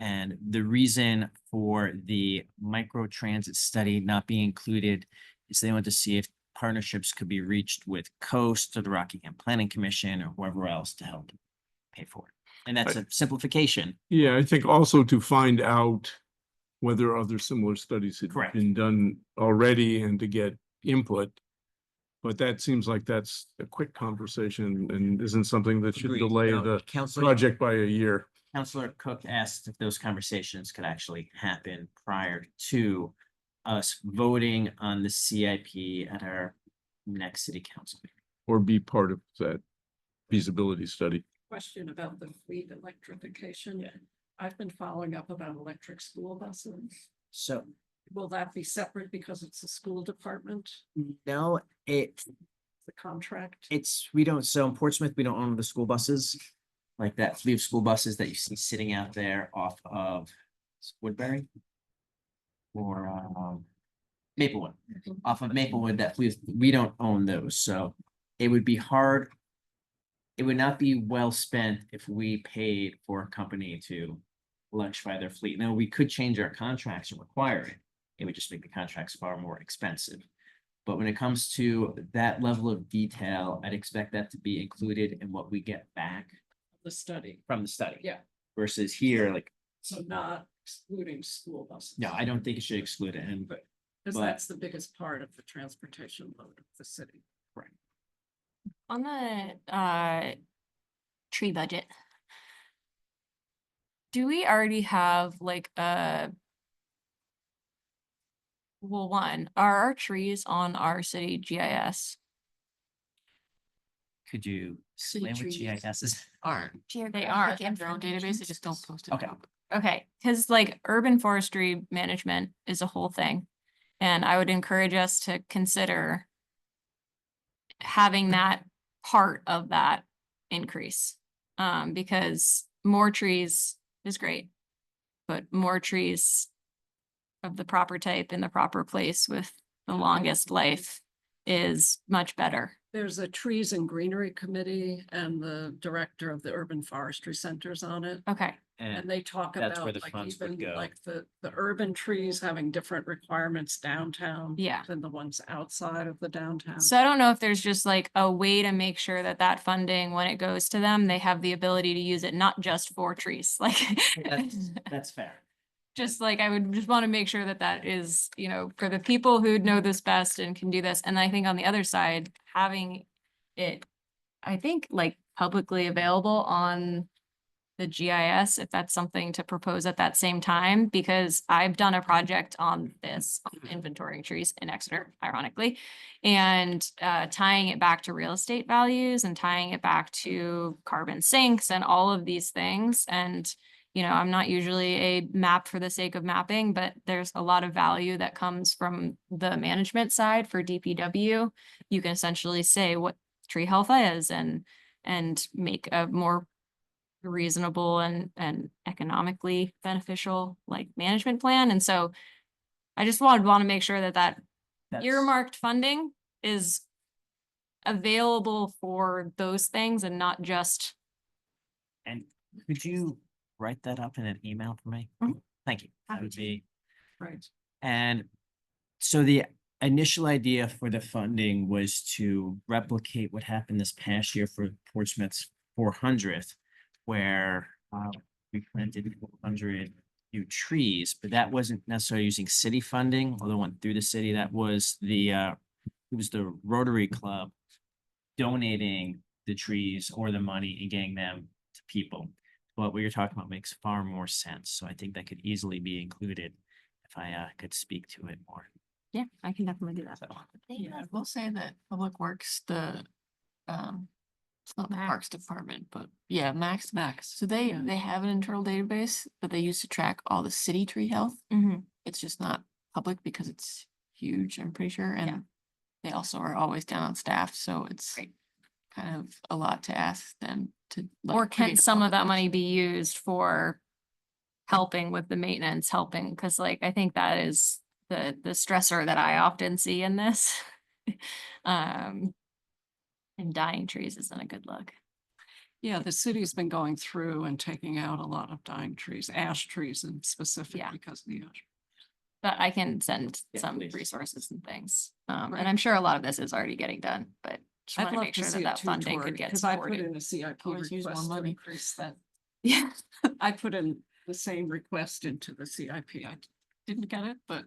And the reason for the micro transit study not being included is they want to see if partnerships could be reached with Coast or the Rockingham Planning Commission or whoever else to help pay for it. And that's a simplification. Yeah, I think also to find out whether other similar studies had Correct. been done already and to get input. But that seems like that's a quick conversation and isn't something that should Agreed. delay No, the Councilor project by a year. Councilor Cook asked if those conversations could actually happen prior to us voting on the CIP at our next city council meeting. Or be part of that feasibility study. Question about the fleet electrification. Yeah. I've been following up about electric school buses. So, Will that be separate because it's a school department, no, the contract? we don't, so in Portsmouth, we don't own the school buses. Like that fleet of school buses that you see sitting out there off of Woodbury. Or Maplewood, off of Maplewood, that fleet, we don't own those, so it would be hard. It would not be well spent if we paid for a company to electrify their fleet. Now, we could change our contracts and require it. It would just make the contracts far more expensive. But when it comes to that level of detail, I'd expect that to be included in what we get back The study, from the study. Yeah. Versus here, like, so not excluding school buses. no, I don't think it should exclude it. And But, because but- that's the biggest part of the transportation load of the city. On the tree budget. Do we already have like well, one, are our trees on our city GIS? could you City explain what trees. GIS is? Aren't. They are. They have their own database, they just don't post it. Okay. Okay, because like urban forestry management is a whole thing. And I would encourage us to consider having that part of that increase. Because more trees is great, but more trees of the proper type in the proper place with the longest life is much better. There's a Trees and Greenery Committee and the director of the Urban Forestry Center's on it. Okay, And they talk that's where about the like funds would even go. like the urban trees having different requirements downtown. Yeah. Than the ones outside of the downtown. so I don't know if there's just like a way to make sure that that funding, when it goes to them, they have the ability to use it, not just for trees, like. That's fair. Just like, I would just want to make sure that that is, you know, for the people who know this best and can do this. And I think on the other side, having it, I think like publicly available on the GIS, if that's something to propose at that same time, because I've done a project on this, on inventorying trees in Exeter, ironically. And tying it back to real estate values and tying it back to carbon sinks and all of these things. And you know, I'm not usually a map for the sake of mapping, but there's a lot of value that comes from the management side for DPW. You can essentially say what tree health is and and make a more reasonable and economically beneficial like management plan. And so I just want to make sure that That's- earmarked funding is available for those things and not just, And could you write that up in an email for me? Mhm. Thank you. That Happy would to. be, Right. and so the initial idea for the funding was to replicate what happened this past year for Portsmouth's 400th, where we planted 400 new trees, but that wasn't necessarily using city funding, although it went through the city. That was it was the Rotary Club donating the trees or the money and getting them to people. But what you're talking about makes far more sense. So I think that could easily be included if I could speak to it more. yeah, I can definitely do that. Yeah, I will say that Public Works, it's not the Parks Department, but yeah, Max. So they have an internal database that they use to track all the city tree health. Mhm. It's just not public because it's huge, I'm pretty sure, Yeah. and they also are always down on staff, so it's Right. kind of a lot to ask them to. like, Or can create a some of public that money website. be used for helping with the maintenance, cause like, I think that is the stressor that I often see in this. And dying trees isn't a good look. Yeah, the city's been going through and taking out a lot of dying trees, ash trees in specific Yeah. because of the ash. But I can send Yeah, some please. resources and things. Right. And I'm sure a lot of this is already getting done, but just I'd want to love make to sure see that it that funding could get because I put supported. in a CIP Always use more request to money. increase that. Yeah. I put in the same request into the CIP. I didn't get it, but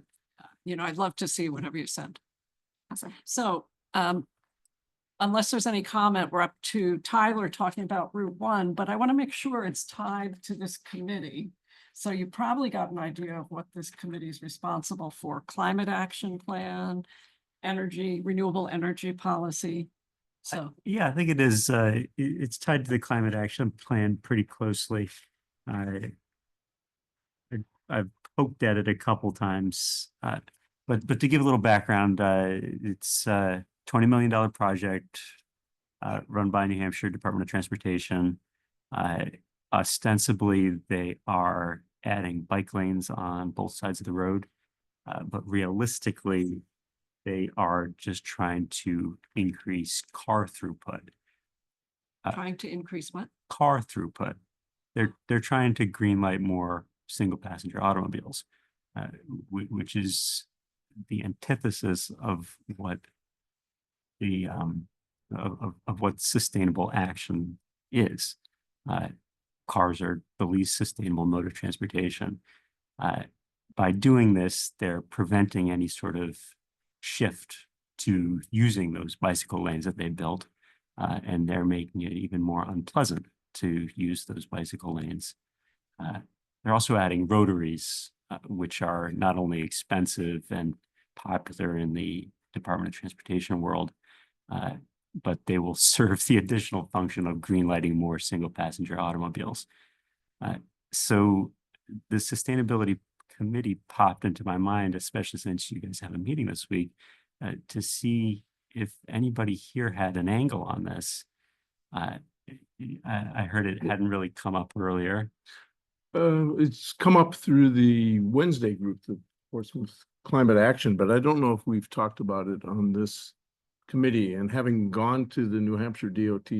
I'd love to see whatever you send. Awesome. So, unless there's any comment, we're up to Tyler talking about Route 1, but I want to make sure it's tied to this committee. So you probably got an idea of what this committee is responsible for: climate action plan, renewable energy policy. So, Yeah, I think it is, it's tied to the climate action plan pretty closely. I've poked at it a couple times, but to give a little background, it's a $20 million project run by New Hampshire Department of Transportation. Ostensibly, they are adding bike lanes on both sides of the road, but realistically, they are just trying to increase car throughput. trying to increase what? Car throughput. They're trying to greenlight more single passenger automobiles, which is the antithesis of what the of what sustainable action is. Cars are the least sustainable mode of transportation. By doing this, they're preventing any sort of shift to using those bicycle lanes that they built, and they're making it even more unpleasant to use those bicycle lanes. They're also adding rotaries, which are not only expensive and popular in the Department of Transportation world, but they will serve the additional function of greenlighting more single passenger automobiles. So the Sustainability Committee popped into my mind, especially since you guys have a meeting this week, to see if anybody here had an angle on this. I heard it hadn't really come up earlier. It's come up through the Wednesday group, the Portsmouth Climate Action, but I don't know if we've talked about it on this committee. And having gone to the New Hampshire DOT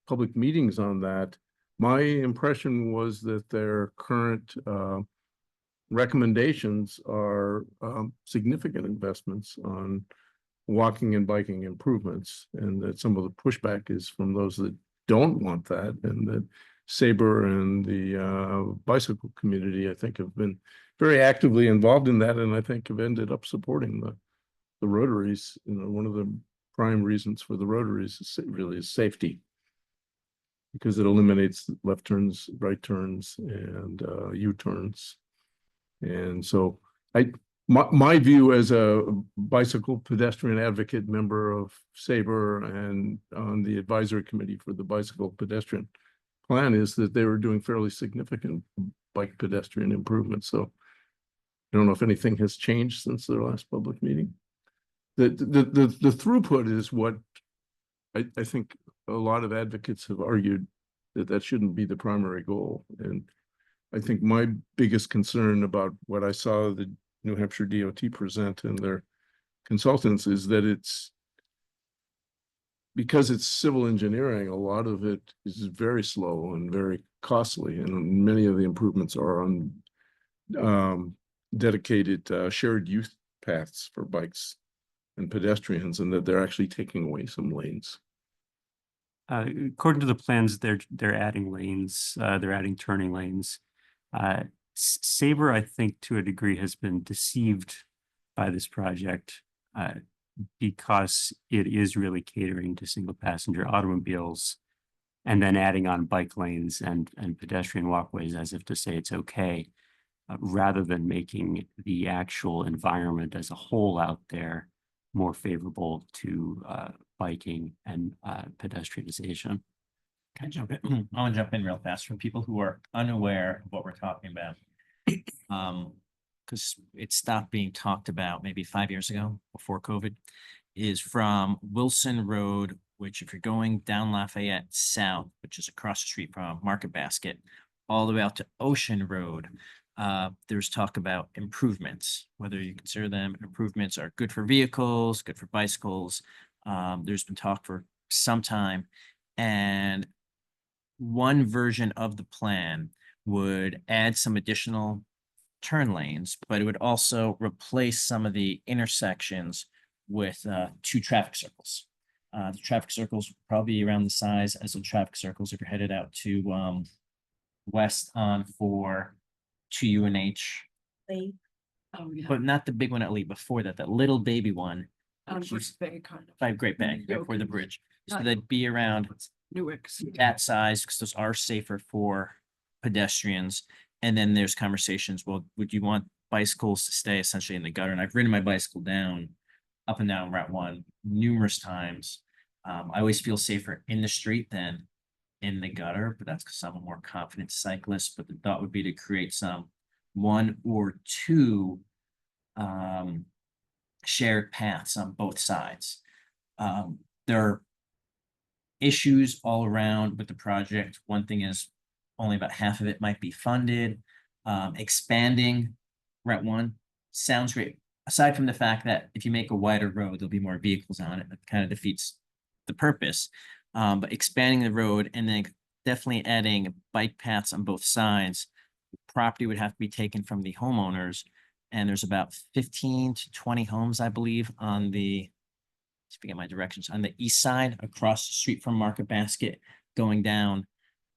public meetings on that, my impression was that their current recommendations are significant investments on walking and biking improvements, and that some of the pushback is from those that don't want that, and that Sabre and the bicycle community, I think, have been very actively involved in that, and I think have ended up supporting the rotaries. One of the prime reasons for the rotaries is safety, because it eliminates left turns, right turns, and U-turns. And so my view as a bicycle pedestrian advocate member of Sabre and on the advisory committee for the bicycle pedestrian plan is that they were doing fairly significant bike pedestrian improvements. So I don't know if anything has changed since their last public meeting. The throughput is what I think a lot of advocates have argued that that shouldn't be the primary goal. And I think my biggest concern about what I saw the New Hampshire DOT present and their consultants is that because it's civil engineering, a lot of it is very slow and very costly, and many of the improvements are on dedicated shared use paths for bikes and pedestrians, and that they're actually taking away some lanes. According to the plans, they're adding lanes, they're adding turning lanes. Sabre, I think, to a degree, has been deceived by this project because it is really catering to single passenger automobiles and then adding on bike lanes and pedestrian walkways as if to say it's okay, rather than making the actual environment as a whole out there more favorable to biking and pedestrianization. Can I jump in? I want to jump in real fast for people who are unaware of what we're talking about. Because it stopped being talked about maybe 5 years ago before COVID, is from Wilson Road, which if you're going down Lafayette South, which is across the street from Market Basket, all the way out to Ocean Road, there's talk about improvements, whether you consider them improvements are good for vehicles, good for bicycles. There's been talk for some time, and one version of the plan would add some additional turn lanes, but it would also replace some of the intersections with 2 traffic circles. The traffic circles would probably be around the size as the traffic circles if you're headed out to west on to UNH, Oh, yeah. but not the big one at Lee. Before that, that little baby one First Bay kind of. by Great Bay, before the Okay. bridge. So Not- they'd be around Newark's. that size, because those are safer for pedestrians. And then there's conversations, well, would you want bicycles to stay essentially in the gutter? And I've ridden my bicycle up and down Route 1 numerous times. I always feel safer in the street than in the gutter, but that's because I'm a more confident cyclist. But the thought would be to create some 1 or 2 shared paths on both sides. There are issues all around with the project. One thing is only about half of it might be funded. Expanding Route 1 sounds great. Aside from the fact that if you make a wider road, there'll be more vehicles on it. That kind of defeats the purpose. But expanding the road and then definitely adding bike paths on both sides, property would have to be taken from the homeowners. And there's about 15 to 20 homes, I believe, on the, let's forget my directions, on the east side across the street from Market Basket going down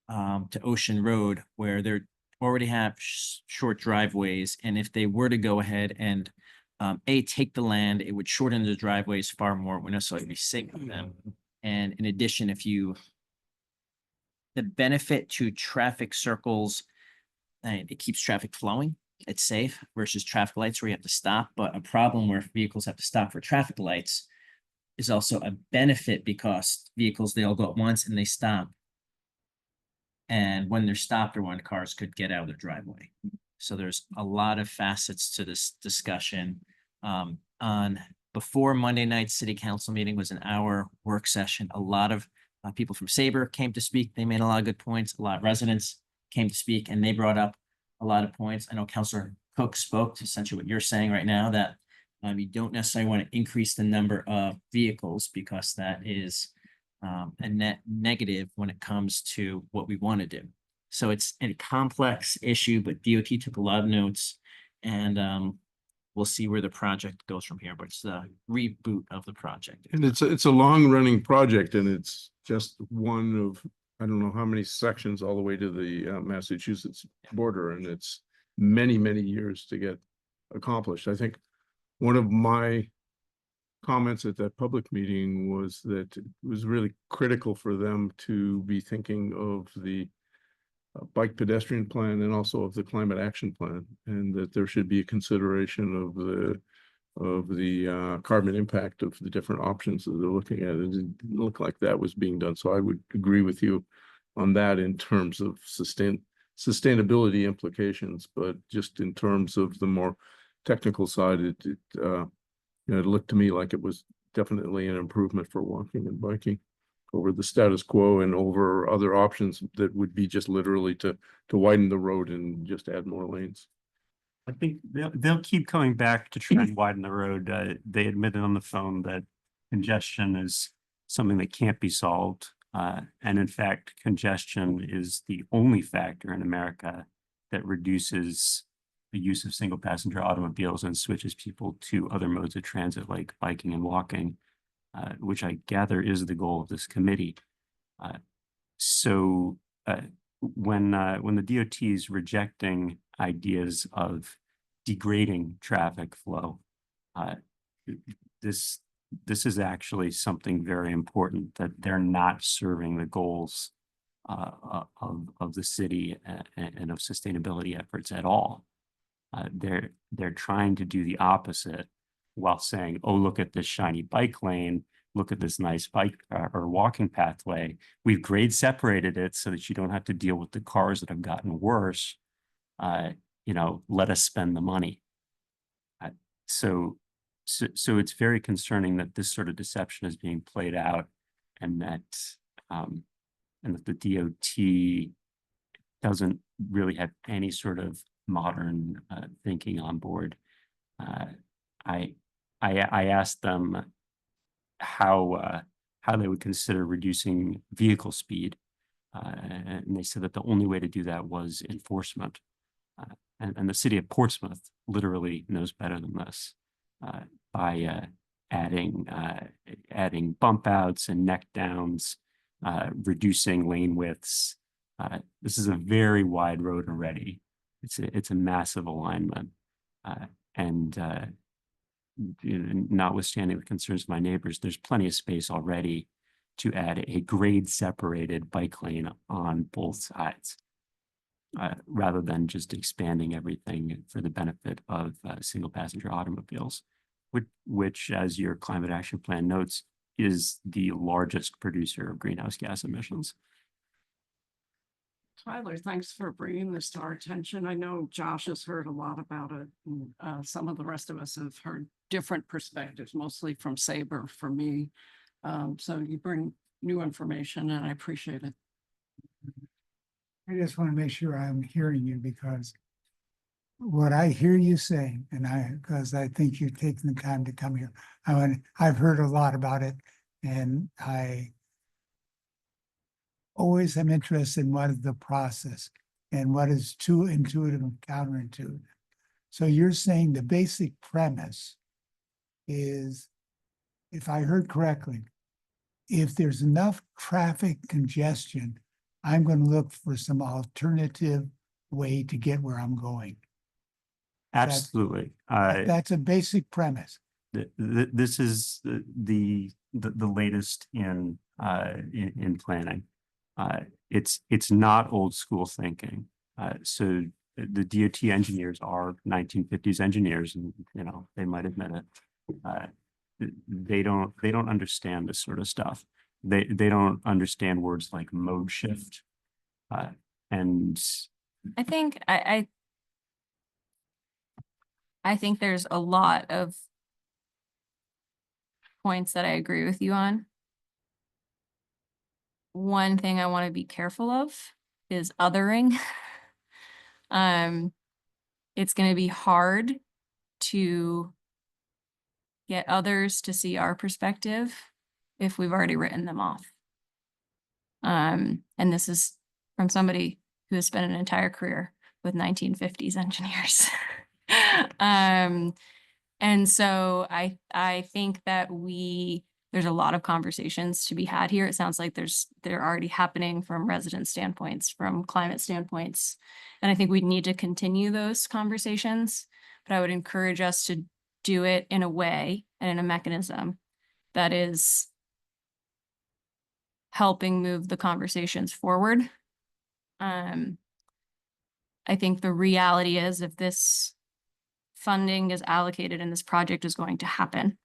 to Ocean Road, where they already have short driveways. And if they were to go ahead and take the land, it would shorten the driveways far more, it wouldn't necessarily be safe for them. And in addition, the benefit to traffic circles, it keeps traffic flowing, it's safe versus traffic lights where you have to stop. But a problem where vehicles have to stop for traffic lights is also a benefit because vehicles, they all go at once and they stop. And when they're stopped or when cars could get out of their driveway. So there's a lot of facets to this discussion. Before Monday night city council meeting was an hour work session. A lot of people from Sabre came to speak. They made a lot of good points. A lot of residents came to speak and they brought up a lot of points. I know Councilor Cook spoke to essentially what you're saying right now, that you don't necessarily want to increase the number of vehicles because that is a net negative when it comes to what we want to do. So it's a complex issue, but DOT took a lot of notes and we'll see where the project goes from here, but it's the reboot of the project. And it's a long running project, and it's just one of, I don't know how many sections all the way to the Massachusetts border, and it's many, many years to get accomplished. I think one of my comments at that public meeting was that it was really critical for them to be thinking of the bike pedestrian plan and also of the climate action plan, and that there should be a consideration of the carbon impact of the different options that they're looking at. It didn't look like that was being done. So I would agree with you on that in terms of sustainability implications, but just in terms of the more technical side, it looked to me like it was definitely an improvement for walking and biking. over the status quo and over other options that would be just literally to widen the road and just add more lanes. I think they'll keep coming back to try and widen the road. They admitted on the phone that congestion is something that can't be solved. And in fact, congestion is the only factor in America that reduces the use of single passenger automobiles and switches people to other modes of transit like biking and walking, which I gather is the goal of this committee. So when the DOT is rejecting ideas of degrading traffic flow, this is actually something very important, that they're not serving the goals of the city and of sustainability efforts at all. They're trying to do the opposite while saying, oh, look at this shiny bike lane, look at this nice bike or walking pathway. We've grade separated it so that you don't have to deal with the cars that have gotten worse. You know, let us spend the money. So it's very concerning that this sort of deception is being played out, and that the DOT doesn't really have any sort of modern thinking on board. I asked them how they would consider reducing vehicle speed, and they said that the only way to do that was enforcement. And the city of Portsmouth literally knows better than this, by adding bump outs and neck downs, reducing lane widths. This is a very wide road already. It's a massive alignment, and notwithstanding the concerns of my neighbors, there's plenty of space already to add a grade separated bike lane on both sides, rather than just expanding everything for the benefit of single passenger automobiles, which, as your climate action plan notes, is the largest producer of greenhouse gas emissions. Tyler, thanks for bringing this to our attention. I know Josh has heard a lot about it. And, some of the rest of us have heard different perspectives, mostly from Sabre for me. So you bring new information and I appreciate it. I just want to make sure I'm hearing you, because what I hear you saying, because I think you've taken the time to come here. I've heard a lot about it, and I always am interested in what is the process and what is too intuitive and counterintuitive. So you're saying the basic premise is, if I heard correctly, if there's enough traffic congestion, I'm going to look for some alternative way to get where I'm going. Absolutely. That's a basic premise. This is the latest in planning. It's not old school thinking. So the DOT engineers are 1950s engineers, and you know, they might admit it. They don't understand this sort of stuff. They don't understand words like mode shift, and I think I think there's a lot of points that I agree with you on. One thing I want to be careful of is othering. It's going to be hard to get others to see our perspective if we've already written them off. And this is from somebody who has spent an entire career with 1950s engineers. And so I think that there's a lot of conversations to be had here. It sounds like they're already happening from resident standpoints, from climate standpoints. And I think we need to continue those conversations, but I would encourage us to do it in a way and in a mechanism that is helping move the conversations forward. I think the reality is, if this funding is allocated and this project is going to happen,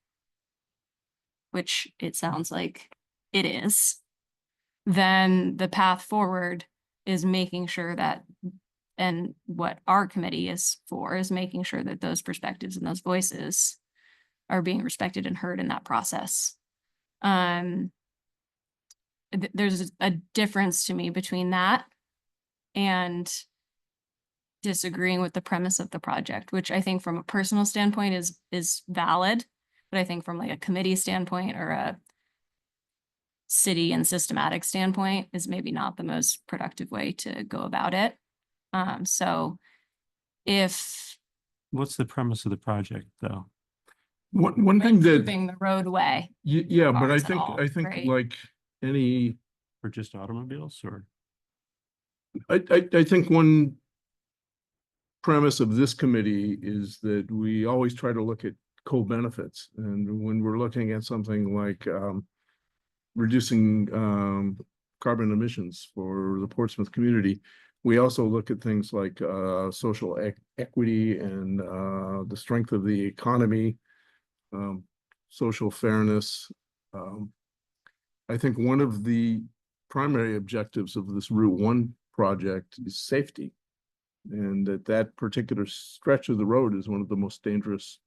which it sounds like it is, then the path forward is making sure that, and what our committee is for, is making sure that those perspectives and those voices are being respected and heard in that process. there's a difference to me between that and disagreeing with the premise of the project, which I think from a personal standpoint is valid, but I think from like a committee standpoint or a city and systematic standpoint is maybe not the most productive way to go about it. So if What's the premise of the project, though? One thing that, improving the roadway, yeah, but cars and all, I think right? like any, For just automobiles or? I think one premise of this committee is that we always try to look at co-benefits. And when we're looking at something like reducing carbon emissions for the Portsmouth community, we also look at things like social equity and the strength of the economy, social fairness. I think one of the primary objectives of this Route 1 project is safety. And that particular stretch of the road is one of the most dangerous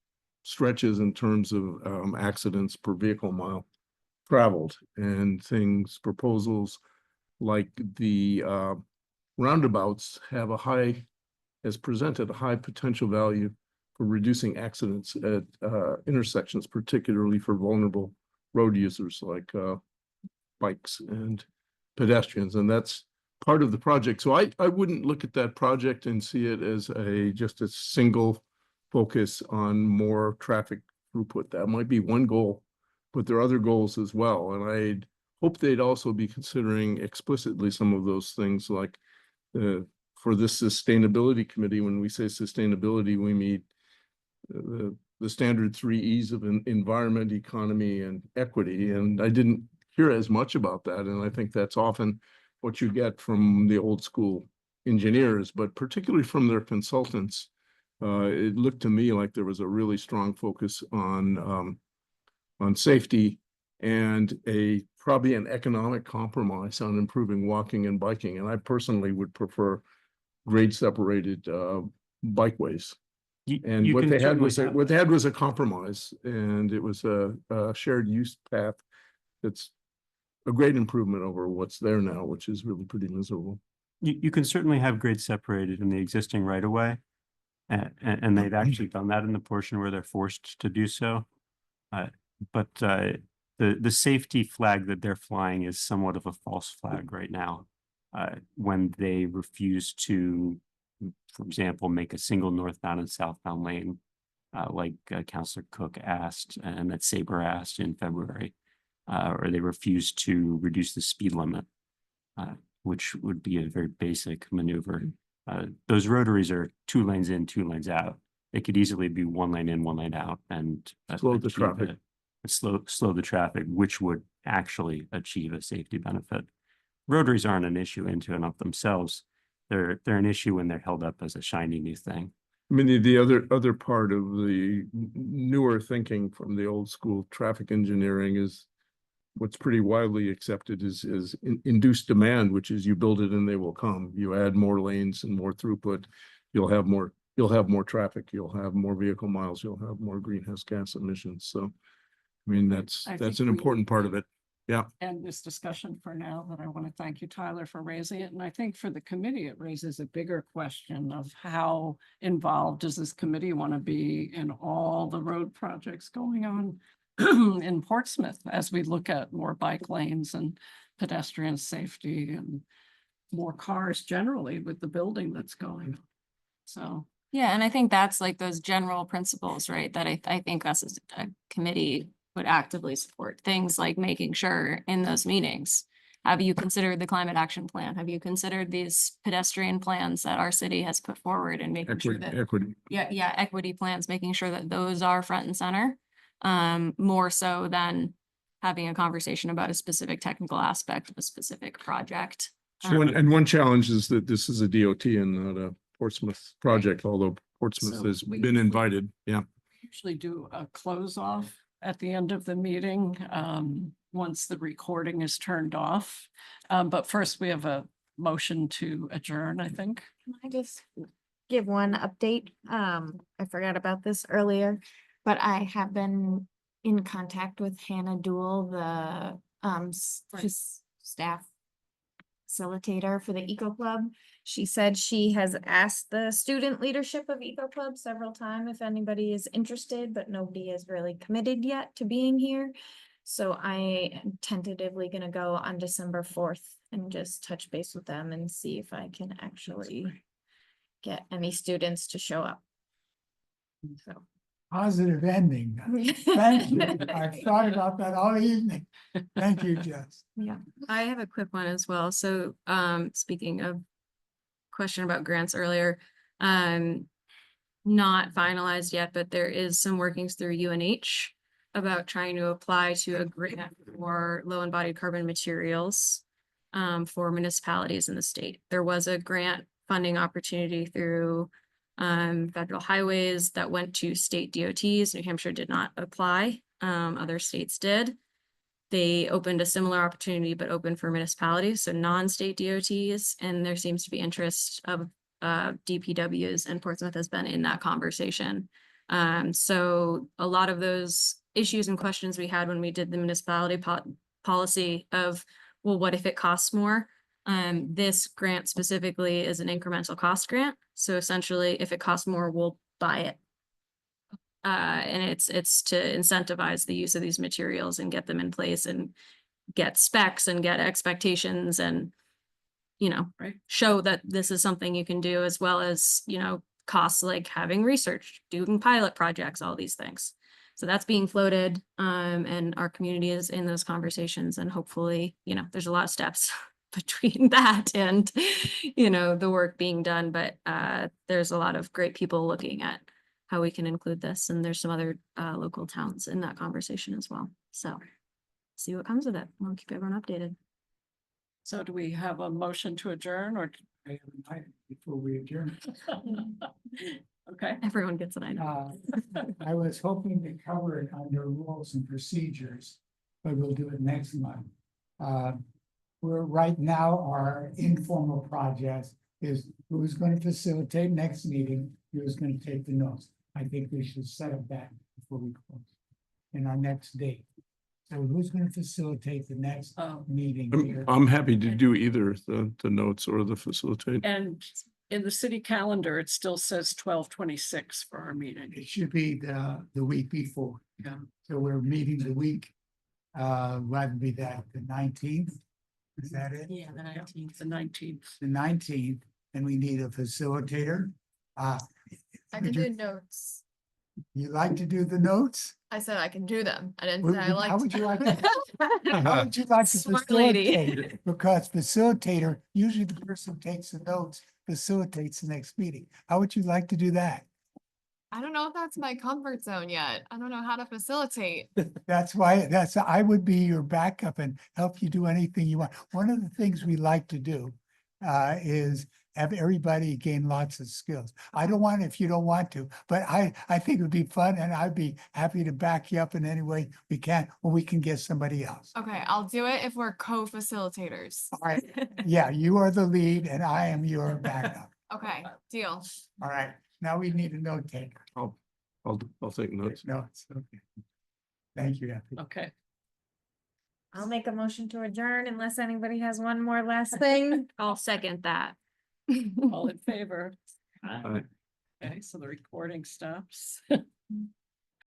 stretches in terms of accidents per vehicle mile traveled. And proposals like the roundabouts have has presented a high potential value for reducing accidents at intersections, particularly for vulnerable road users like bikes and pedestrians. And that's part of the project. So I wouldn't look at that project and see it as just a single focus on more traffic throughput. That might be one goal, but there are other goals as well. And I'd hope they'd also be considering explicitly some of those things, like for this sustainability committee. When we say sustainability, we mean the standard 3 E's of environment, economy, and equity. And I didn't hear as much about that. And I think that's often what you get from the old school engineers, but particularly from their consultants. It looked to me like there was a really strong focus on safety and probably an economic compromise on improving walking and biking. And I personally would prefer grade separated bikeways. And what they had was a compromise, and it was a shared use path that's a great improvement over what's there now, which is really pretty miserable. You can certainly have grades separated in the existing right of way. And they've actually done that in the portion where they're forced to do so. But the safety flag that they're flying is somewhat of a false flag right now. When they refuse to, for example, make a single northbound and southbound lane, like Councillor Cook asked and that Saber asked in February. Or they refuse to reduce the speed limit, which would be a very basic maneuver. Those rotaries are 2 lanes in, 2 lanes out. They could easily be 1 lane in, 1 lane out, and slow the traffic. Slow the traffic, which would actually achieve a safety benefit. Rotaries aren't an issue into and of themselves. They're an issue when they're held up as a shiny new thing. I mean, the other part of the newer thinking from the old school traffic engineering is what's pretty widely accepted is induced demand, which is you build it and they will come. You add more lanes and more throughput, you'll have more traffic, you'll have more vehicle miles, you'll have more greenhouse gas emissions. So, I mean, that's an important part of it. Yeah. End this discussion for now, but I want to thank you, Tyler, for raising it. And I think for the committee, it raises a bigger question of how involved does this committee want to be in all the road projects going on in Portsmouth as we look at more bike lanes and pedestrian safety and more cars generally with the building that's going on. So. yeah, and I think that's like those general principles, right? That I think us as a committee would actively support, things like making sure in those meetings. Have you considered the climate action plan? Have you considered these pedestrian plans that our city has put forward and making sure that Equity. equity plans, making sure that those are front and center, more so than having a conversation about a specific technical aspect of a specific project. One challenge is that this is a DOT and not a Portsmouth project, although Portsmouth So has we- been invited. Yeah. Usually do a close off at the end of the meeting, once the recording is turned off. But first we have a motion to adjourn, I think. Can I just give one update? I forgot about this earlier, but I have been in contact with Hannah Dool, the staff facilitator for the Eco Club. She said she has asked the student leadership of Eco Club several times if anybody is interested, but nobody is really committed yet to being here. So I am tentatively gonna go on December 4th and just touch base with them and see if I can actually get any students to show up. So. Positive ending. Thank you. I've thought about that all evening. Thank you, Jess. Yeah, I have a quick one as well. So, speaking of question about grants earlier, not finalized yet, but there is some workings through UNH about trying to apply to a grant for low embodied carbon materials for municipalities in the state. There was a grant funding opportunity through federal highways that went to state DOTs. New Hampshire did not apply. Other states did. They opened a similar opportunity, but open for municipalities, so non-state DOTs, and there seems to be interest of DPWs, and Portsmouth has been in that conversation. So a lot of those issues and questions we had when we did the municipality policy of, well, what if it costs more? This grant specifically is an incremental cost grant. So essentially, if it costs more, we'll buy it. And it's to incentivize the use of these materials and get them in place and get specs and get expectations and, you know, Right. show that this is something you can do, as well as, you know, costs like having research, doing pilot projects, all these things. So that's being floated, and our community is in those conversations, and hopefully, you know, there's a lot of steps between that and, you know, the work being done, but there's a lot of great people looking at how we can include this, and there's some other local towns in that conversation as well. So see what comes of it. We'll keep everyone updated. So do we have a motion to adjourn or? I have an item before we adjourn. Okay, Everyone gets an item. I was hoping to cover it under rules and procedures, but we'll do it next month. We're right now, our informal project is who's going to facilitate next meeting, who's going to take the notes. I think we should set up that before we close in our next date. So who's going to facilitate the next meeting here? I'm happy to do either the notes or the facilitate. and in the city calendar, it still says 12/26 for our meeting. It should be the week before. Yeah. So we're meeting the week, rather be that the 19th. Is that it? Yeah, the Yeah, 19th. The 19th. The 19th, and we need a facilitator. I can Would you- do notes. You like to do the notes? I said I can do them. I didn't Would- say I would- liked. How would you like How would you like to Smart lady. facilitate? Because facilitator, usually the person who takes the notes, facilitates the next meeting. How would you like to do that? I don't know if that's my comfort zone yet. I don't know how to facilitate. That's why, I would be your backup and help you do anything you want. One of the things we like to do is have everybody gain lots of skills. I don't want, if you don't want to, but I think it would be fun, and I'd be happy to back you up in any way we can, or we can get somebody else. Okay, I'll do it if we're co-facilitators. All right, yeah, you are the lead and I am your backup. Okay, deal. All right, now we need a note taker. I'll take notes. Notes, okay. Thank you, Effie. Okay, I'll make a motion to adjourn unless anybody has one more last thing. I'll second that. all in favor? Aye. Okay, so the recording stops.